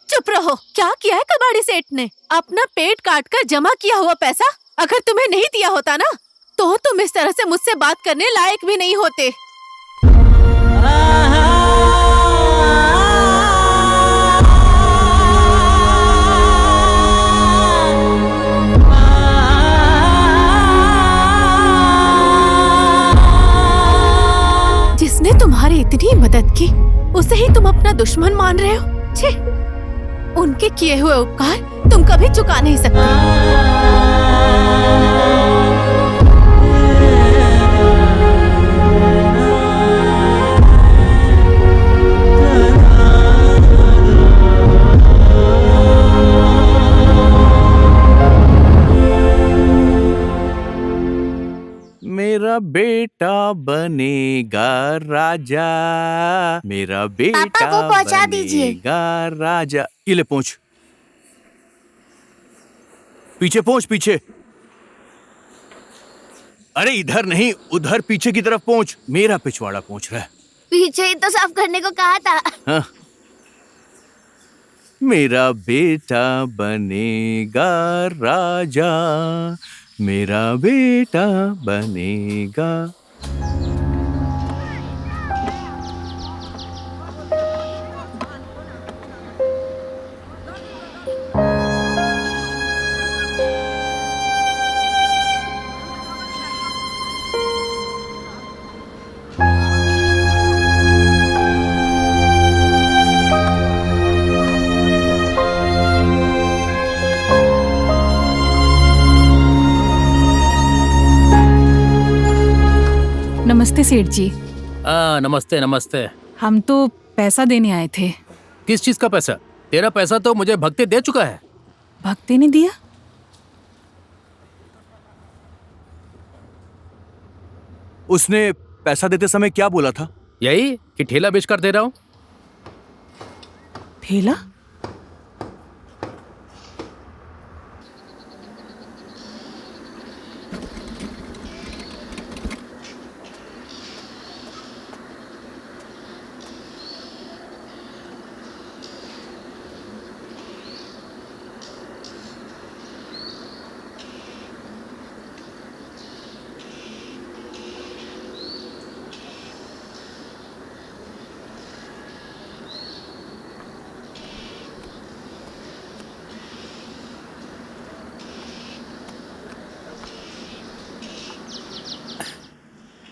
चुप रहो। क्या किया है कबाड़ी सेठ ने? अपना पेट काट कर जमा किया हुआ पैसा अगर तुम्हें नहीं दिया होता ना तो तुम इस तरह से मुझसे बात करने लायक भी नहीं होते। जिसने तुम्हारी इतनी मदद की उसे ही तुम अपना दुश्मन मान रहे हो? छी! उनके किए हुए उपकार तुम कभी चुका नहीं सकते। मेरा बेटा बनेगा राजा, मेरा बेटा पापा को पहुंचा दीजिए। बनेगा राजा। ये ले पहुंच, पीछे पहुंच, पीछे। अरे इधर नहीं, उधर पीछे की तरफ पहुंच। मेरा पिछवाड़ा पहुंच रहा है। पीछे ही तो साफ करने को कहा था। हाँ। मेरा बेटा बनेगा राजा, मेरा बेटा बनेगा। नमस्ते सेठ जी। नमस्ते नमस्ते। हम तो पैसा देने आए थे। किस चीज का पैसा? तेरा पैसा तो मुझे भक्ति दे चुका है। भक्ति ने दिया? उसने पैसा देते समय क्या बोला था? यही कि ठेला बेच कर दे रहा हूँ। ठेला?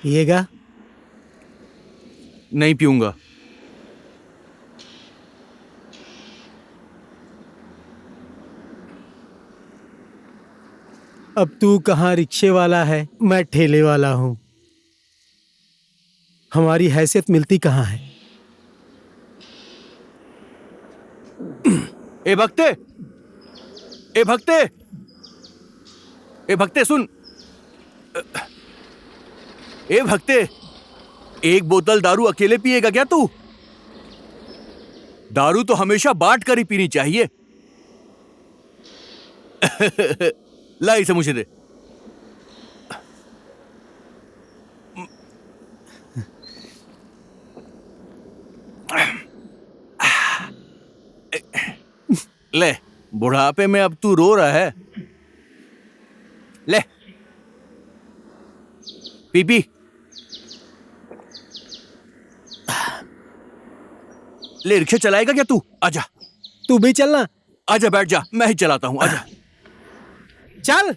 पिएगा? नहीं पीऊंगा। अब तू कहाँ रिक्शे वाला है, मैं ठेले वाला हूँ। हमारी हैसियत मिलती कहाँ है? ए भक्ते, ए भक्ते, ए भक्ते सुन। ए भक्ते, एक बोतल दारू अकेले पिएगा क्या तू? दारू तो हमेशा बांट कर ही पीनी चाहिए। ला इसे मुझे दे। ले, बुढ़ापे में अब तू रो रहा है। ले पी पी। ले रिक्शा चलाएगा क्या तू? आजा। तू भी चलना। आजा बैठ जा, मैं ही चलाता हूं। आजा चल।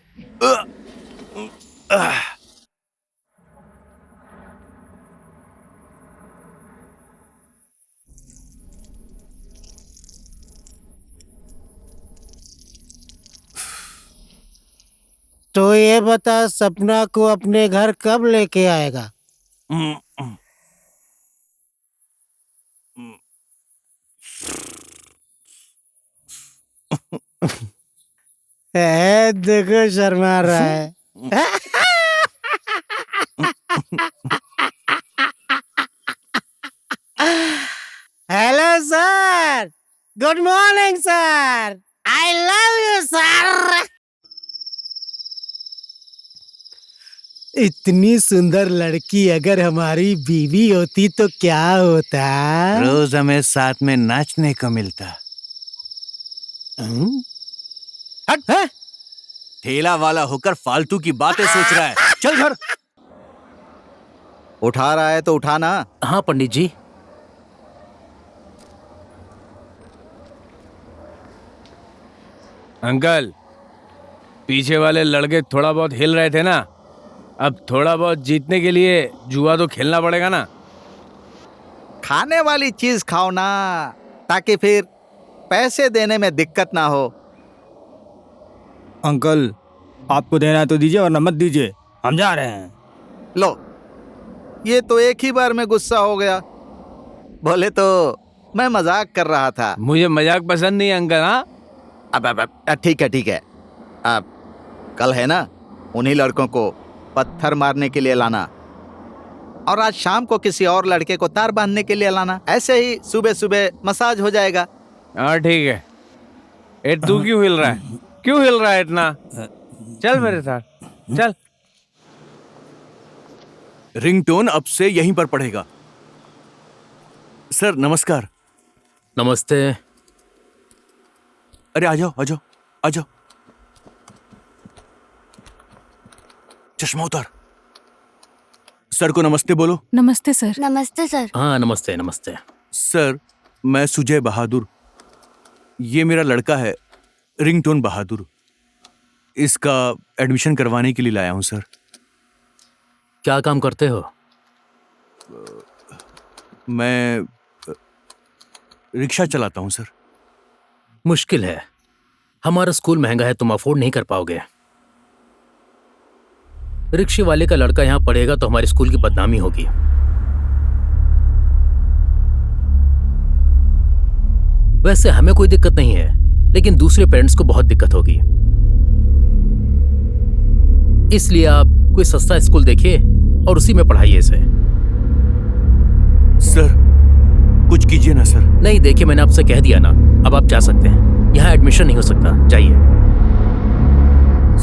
तो ये बता, सपना को अपने घर कब लेके आएगा? देखो शर्मा रहा है। Good morning sir. I love you sir. इतनी सुंदर लड़की अगर हमारी बीवी होती तो क्या होता? रोज हमें साथ में नाचने को मिलता। हट है? ठेला वाला होकर फालतू की बातें सोच रहा है। चल घर। उठा रहा है तो उठाना। हाँ पंडित जी। अंकल, पीछे वाले लड़के थोड़ा बहुत हिल रहे थे ना, अब थोड़ा बहुत जीतने के लिए जुआ तो खेलना पड़ेगा ना। खाने वाली चीज खाओ ना, ताकि फिर पैसे देने में दिक्कत ना हो। अंकल, आपको देना है तो दीजिए वरना मत दीजिए, हम जा रहे हैं। लो, ये तो एक ही बार में गुस्सा हो गया। बोले तो मैं मजाक कर रहा था। मुझे मजाक पसंद नहीं अंकल। हाँ, अब ठीक है ठीक है। अब कल है ना, उन्हीं लड़कों को पत्थर मारने के लिए लाना, और आज शाम को किसी और लड़के को तार बांधने के लिए लाना। ऐसे ही सुबह सुबह मसाज हो जाएगा। हाँ ठीक है। ए तू क्यों हिल रहा है? क्यों हिल रहा है इतना? चल मेरे साथ चल। रिंगटोन अब से यहीं पर पड़ेगा। सर नमस्कार। नमस्ते। अरे आ जाओ आ जाओ आ जाओ। चश्मा उतार। सर को नमस्ते बोलो। नमस्ते सर। नमस्ते सर। हाँ नमस्ते नमस्ते। सर मैं सुजय बहादुर, ये मेरा लड़का है रिंगटोन बहादुर। इसका एडमिशन करवाने के लिए लाया हूं सर। क्या काम करते हो? मैं रिक्शा चलाता हूं सर। मुश्किल है, हमारा स्कूल महंगा है, तुम अफोर्ड नहीं कर पाओगे। रिक्शे वाले का लड़का यहाँ पढ़ेगा तो हमारे स्कूल की बदनामी होगी। वैसे हमें कोई दिक्कत नहीं है, लेकिन दूसरे पेरेंट्स को बहुत दिक्कत होगी। इसलिए आप कोई सस्ता स्कूल देखिए और उसी में पढ़ाइए इसे। सर कुछ कीजिए ना सर। नहीं देखिए, मैंने आपसे कह दिया ना, अब आप जा सकते हैं। यहाँ एडमिशन नहीं हो सकता, जाइए।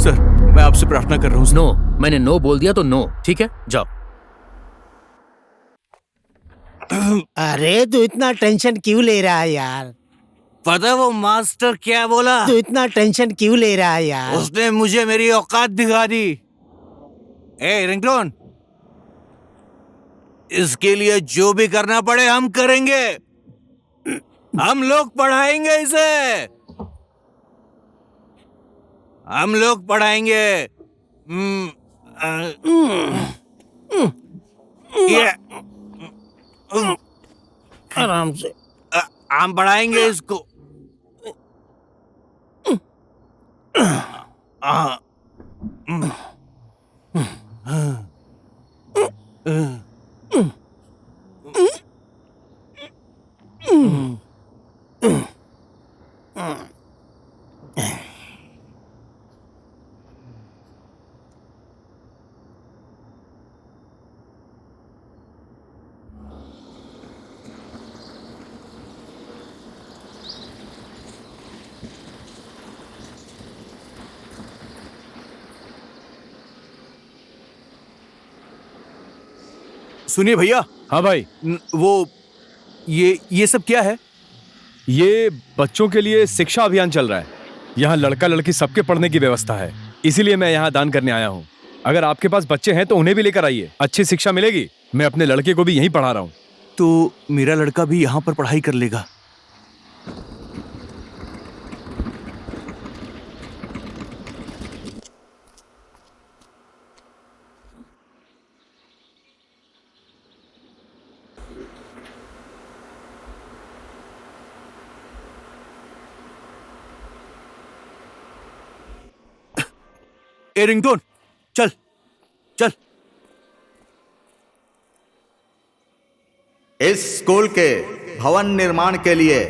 सर मैं आपसे प्रार्थना कर रहा हूँ। नो, मैंने नो बोल दिया तो नो, ठीक है, जाओ। अरे तू इतना टेंशन क्यों ले रहा है यार? पता है वो मास्टर क्या बोला? तू इतना टेंशन क्यों ले रहा है यार? उसने मुझे मेरी औकात दिखा दी। ए रिंगटोन, इसके लिए जो भी करना पड़े हम करेंगे। हम लोग पढ़ाएंगे इसे, हम लोग पढ़ाएंगे। ये आराम से। हम पढ़ाएंगे इसको। सुनिए भैया। हाँ भाई। वो ये सब क्या है? ये बच्चों के लिए शिक्षा अभियान चल रहा है। यहाँ लड़का लड़की सबके पढ़ने की व्यवस्था है, इसीलिए मैं यहाँ दान करने आया हूँ। अगर आपके पास बच्चे हैं तो उन्हें भी लेकर आइए, अच्छी शिक्षा मिलेगी। मैं अपने लड़के को भी यहीं पढ़ा रहा हूँ। तो मेरा लड़का भी यहाँ पर पढ़ाई कर लेगा? ए रिंगटोन, चल चल। इस स्कूल के भवन निर्माण के लिए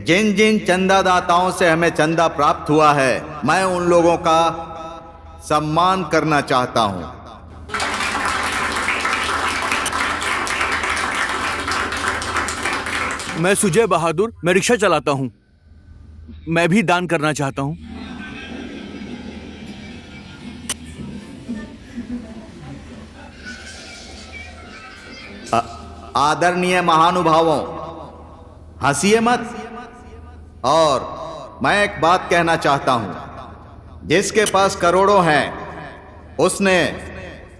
जिन जिन चंदादाताओं से हमें चंदा प्राप्त हुआ है, मैं उन लोगों का सम्मान करना चाहता हूं। मैं सुजय बहादुर, मैं रिक्शा चलाता हूँ। मैं भी दान करना चाहता हूं। आदरणीय महानुभावों, हंसिए मत। और मैं एक बात कहना चाहता हूं, जिसके पास करोड़ों हैं उसने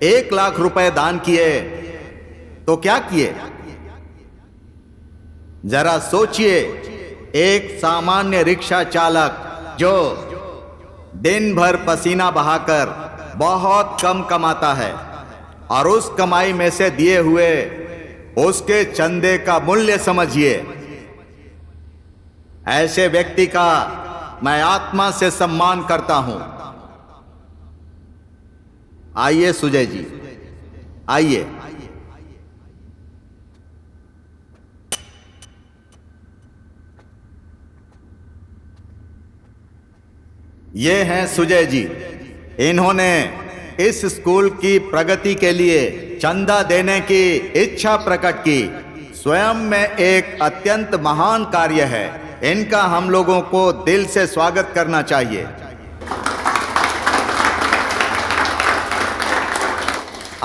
1 लाख रुपए दान किए तो क्या किए? जरा सोचिए, एक सामान्य रिक्शा चालक जो दिन भर पसीना बहाकर बहुत कम कमाता है और उस कमाई में से दिए हुए उसके चंदे का मूल्य समझिए। ऐसे व्यक्ति का मैं आत्मा से सम्मान करता हूं। आइए सुजय जी, आइए। ये हैं सुजय जी। इन्होंने इस स्कूल की प्रगति के लिए चंदा देने की इच्छा प्रकट की। स्वयं में एक अत्यंत महान कार्य है। इनका हम लोगों को दिल से स्वागत करना चाहिए।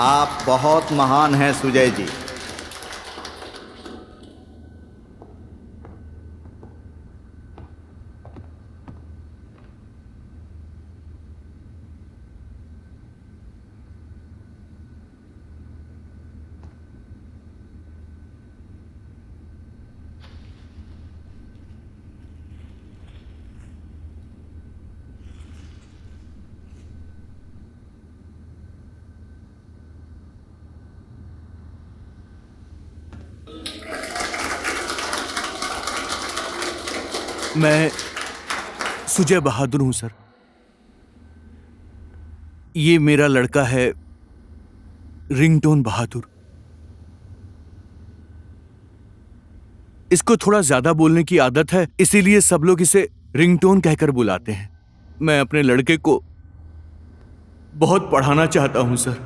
आप बहुत महान हैं सुजय जी। मैं सुजय बहादुर हूं सर। ये मेरा लड़का है रिंगटोन बहादुर। इसको थोड़ा ज्यादा बोलने की आदत है, इसीलिए सब लोग इसे रिंगटोन कहकर बुलाते हैं। मैं अपने लड़के को बहुत पढ़ाना चाहता हूं सर।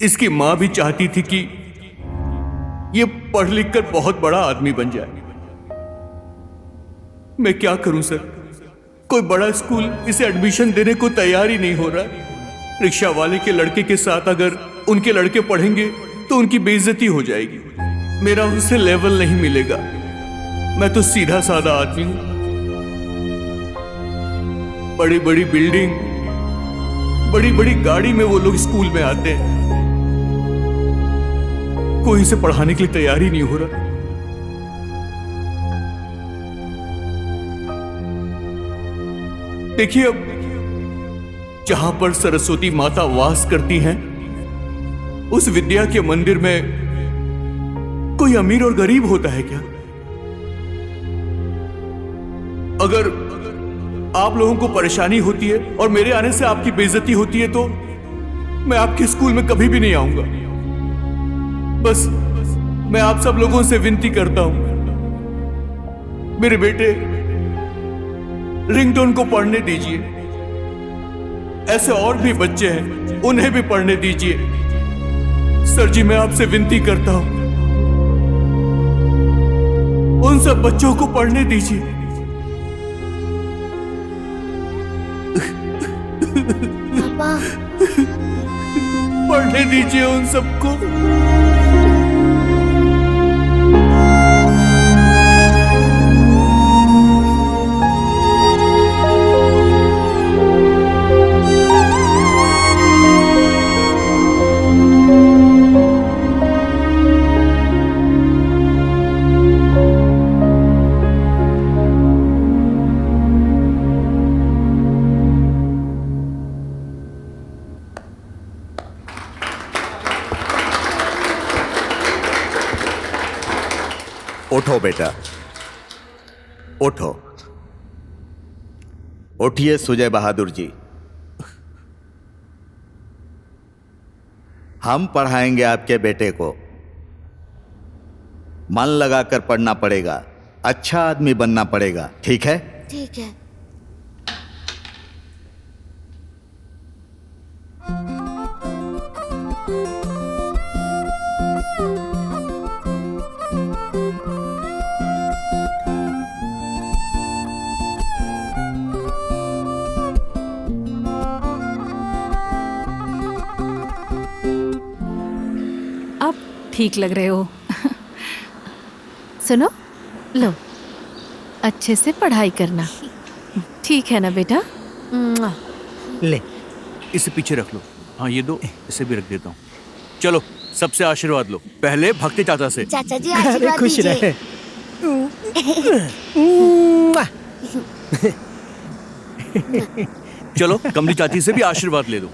इसकी मां भी चाहती थी कि ये पढ़ लिख कर बहुत बड़ा आदमी बन जाए। मैं क्या करूं सर, कोई बड़ा स्कूल इसे एडमिशन देने को तैयार ही नहीं हो रहा। रिक्शा वाले के लड़के के साथ अगर उनके लड़के पढ़ेंगे तो उनकी बेइज्जती हो जाएगी। मेरा उनसे लेवल नहीं मिलेगा। मैं तो सीधा साधा आदमी हूं। बड़ी बड़ी बिल्डिंग, बड़ी बड़ी गाड़ी में वो लोग स्कूल में आते हैं। कोई इसे पढ़ाने के लिए तैयार ही नहीं हो रहा। देखिए, अब जहां पर सरस्वती माता वास करती हैं, उस विद्या के मंदिर में कोई अमीर और गरीब होता है क्या? अगर आप लोगों को परेशानी होती है और मेरे आने से आपकी बेइज्जती होती है तो मैं आपके स्कूल में कभी भी नहीं आऊंगा। बस मैं आप सब लोगों से विनती करता हूं, मेरे बेटे रिंगटोन को पढ़ने दीजिए। ऐसे और भी बच्चे हैं, उन्हें भी पढ़ने दीजिए। सर जी, मैं आपसे विनती करता हूं, उन सब बच्चों को पढ़ने दीजिए। पापा, पढ़ने दीजिए उन सबको। उठो बेटा, उठो। उठिए सुजय बहादुर जी। हम पढ़ाएंगे आपके बेटे को। मन लगाकर पढ़ना पड़ेगा, अच्छा आदमी बनना पड़ेगा, ठीक है? ठीक है। ठीक लग रहे हो। सुनो, लो, अच्छे से पढ़ाई करना, ठीक है ना बेटा? मुआ। ले। इसे पीछे रख लो। हाँ ये दो, इसे भी रख देता हूँ। चलो सबसे आशीर्वाद लो, पहले भक्ति चाचा से। चाचा जी अरे आशीर्वाद खुश दीजिए। रहे। चलो कमली चाची से भी आशीर्वाद ले दो।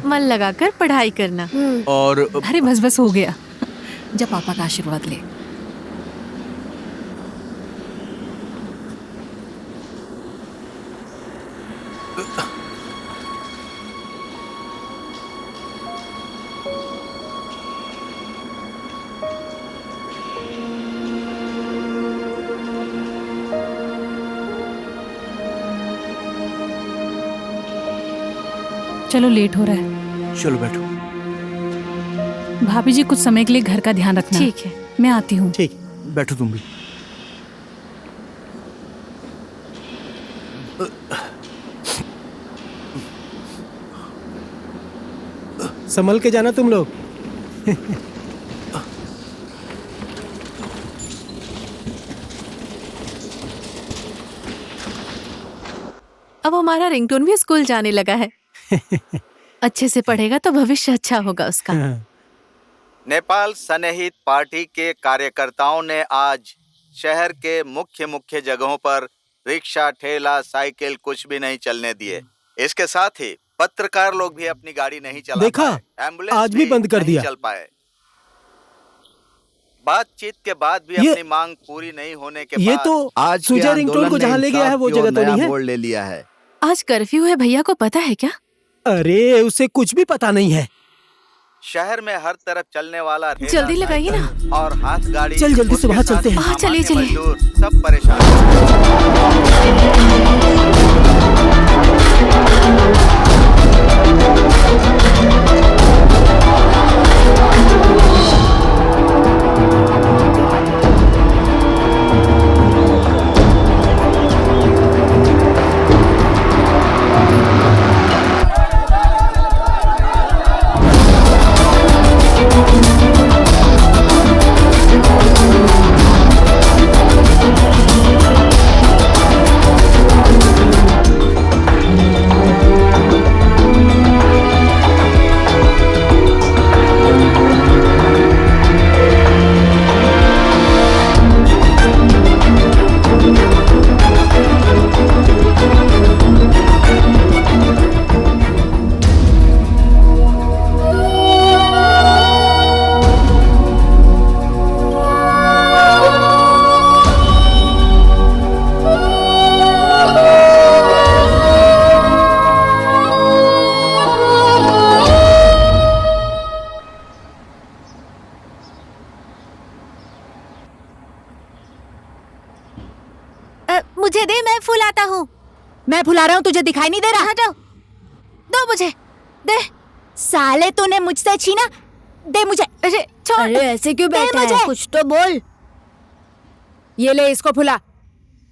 मन लगाकर पढ़ाई करना। और अरे बस बस हो गया, जब पापा का आशीर्वाद ले। चलो लेट हो रहा है। चलो बैठो। भाभी जी कुछ समय के लिए घर का ध्यान रखना। ठीक है। मैं आती हूँ। ठीक। बैठो तुम भी। संभल के जाना तुम लोग। अब हमारा रिंगटोन भी स्कूल जाने लगा है। अच्छे से पढ़ेगा तो भविष्य अच्छा होगा उसका। नेपाल सन्निहित पार्टी के कार्यकर्ताओं ने आज शहर के मुख्य जगहों पर रिक्शा, ठेला, साइकिल कुछ भी नहीं चलने दिए। इसके साथ ही पत्रकार लोग भी अपनी गाड़ी नहीं चला देखा, पाए। एम्बुलेंस आज भी बंद कर नहीं दिया। चल पाए। बातचीत के बाद भी ये- अपनी मांग पूरी नहीं होने के ये बाद तो आज के सुजय रिंगटोन को आंदोलन ने जहाँ ले गया है वो इंसाफ की जगह ओर तो नहीं नया है। मोड़ ले लिया है। आज कर्फ्यू है, भैया को पता है क्या? अरे उसे कुछ भी पता नहीं है। शहर में हर तरफ चलने वाला ठेला, जल्दी लगाइए ना। साइकिल और हाथ गाड़ी, चल जल्दी से उसके वहाँ साथ चलते हैं। हाँ, चलिए, सामान्य चलिए। मजदूर सब परेशान हैं। मुझे दे, मैं फुलाता हूँ। मैं फुला रहा हूँ, तुझे दिखाई नहीं दे रहा? हटो, दो मुझे, दे। साले तूने मुझसे छीना, दे मुझे। अरे छोड़। अरे ऐसे क्यों दे बैठा है? मुझे। कुछ तो बोल। ये ले इसको फुला।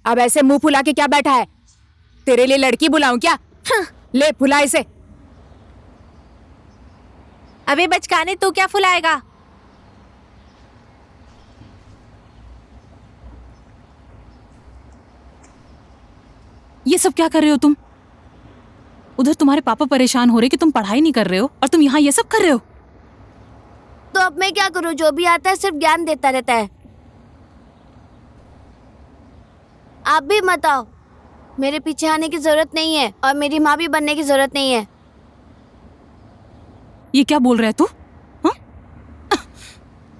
अब ऐसे मुंह फुला के क्या बैठा है? तेरे लिए लड़की बुलाऊं क्या? ले फुला इसे। अबे बचकाने, तू क्या फुलाएगा? ये सब क्या कर रहे हो तुम? उधर तुम्हारे पापा परेशान हो रहे कि तुम पढ़ाई नहीं कर रहे हो और तुम यहाँ ये सब कर रहे हो। तो अब मैं क्या करूं? जो भी आता है सिर्फ ज्ञान देता रहता है। आप भी मत आओ। मेरे पीछे आने की जरूरत नहीं है और मेरी माँ भी बनने की जरूरत नहीं है। ये क्या बोल रहा है तू? हाँ?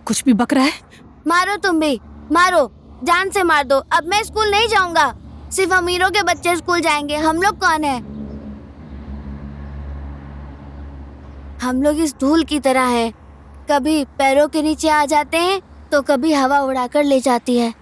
कुछ भी बक रहा है। मारो तुम भी, मारो, जान से मार दो। अब मैं स्कूल नहीं जाऊंगा। सिर्फ अमीरों के बच्चे स्कूल जाएंगे। हम लोग कौन है? हम लोग इस धूल की तरह हैं। कभी पैरों के नीचे आ जाते हैं तो कभी हवा उड़ाकर ले जाती है।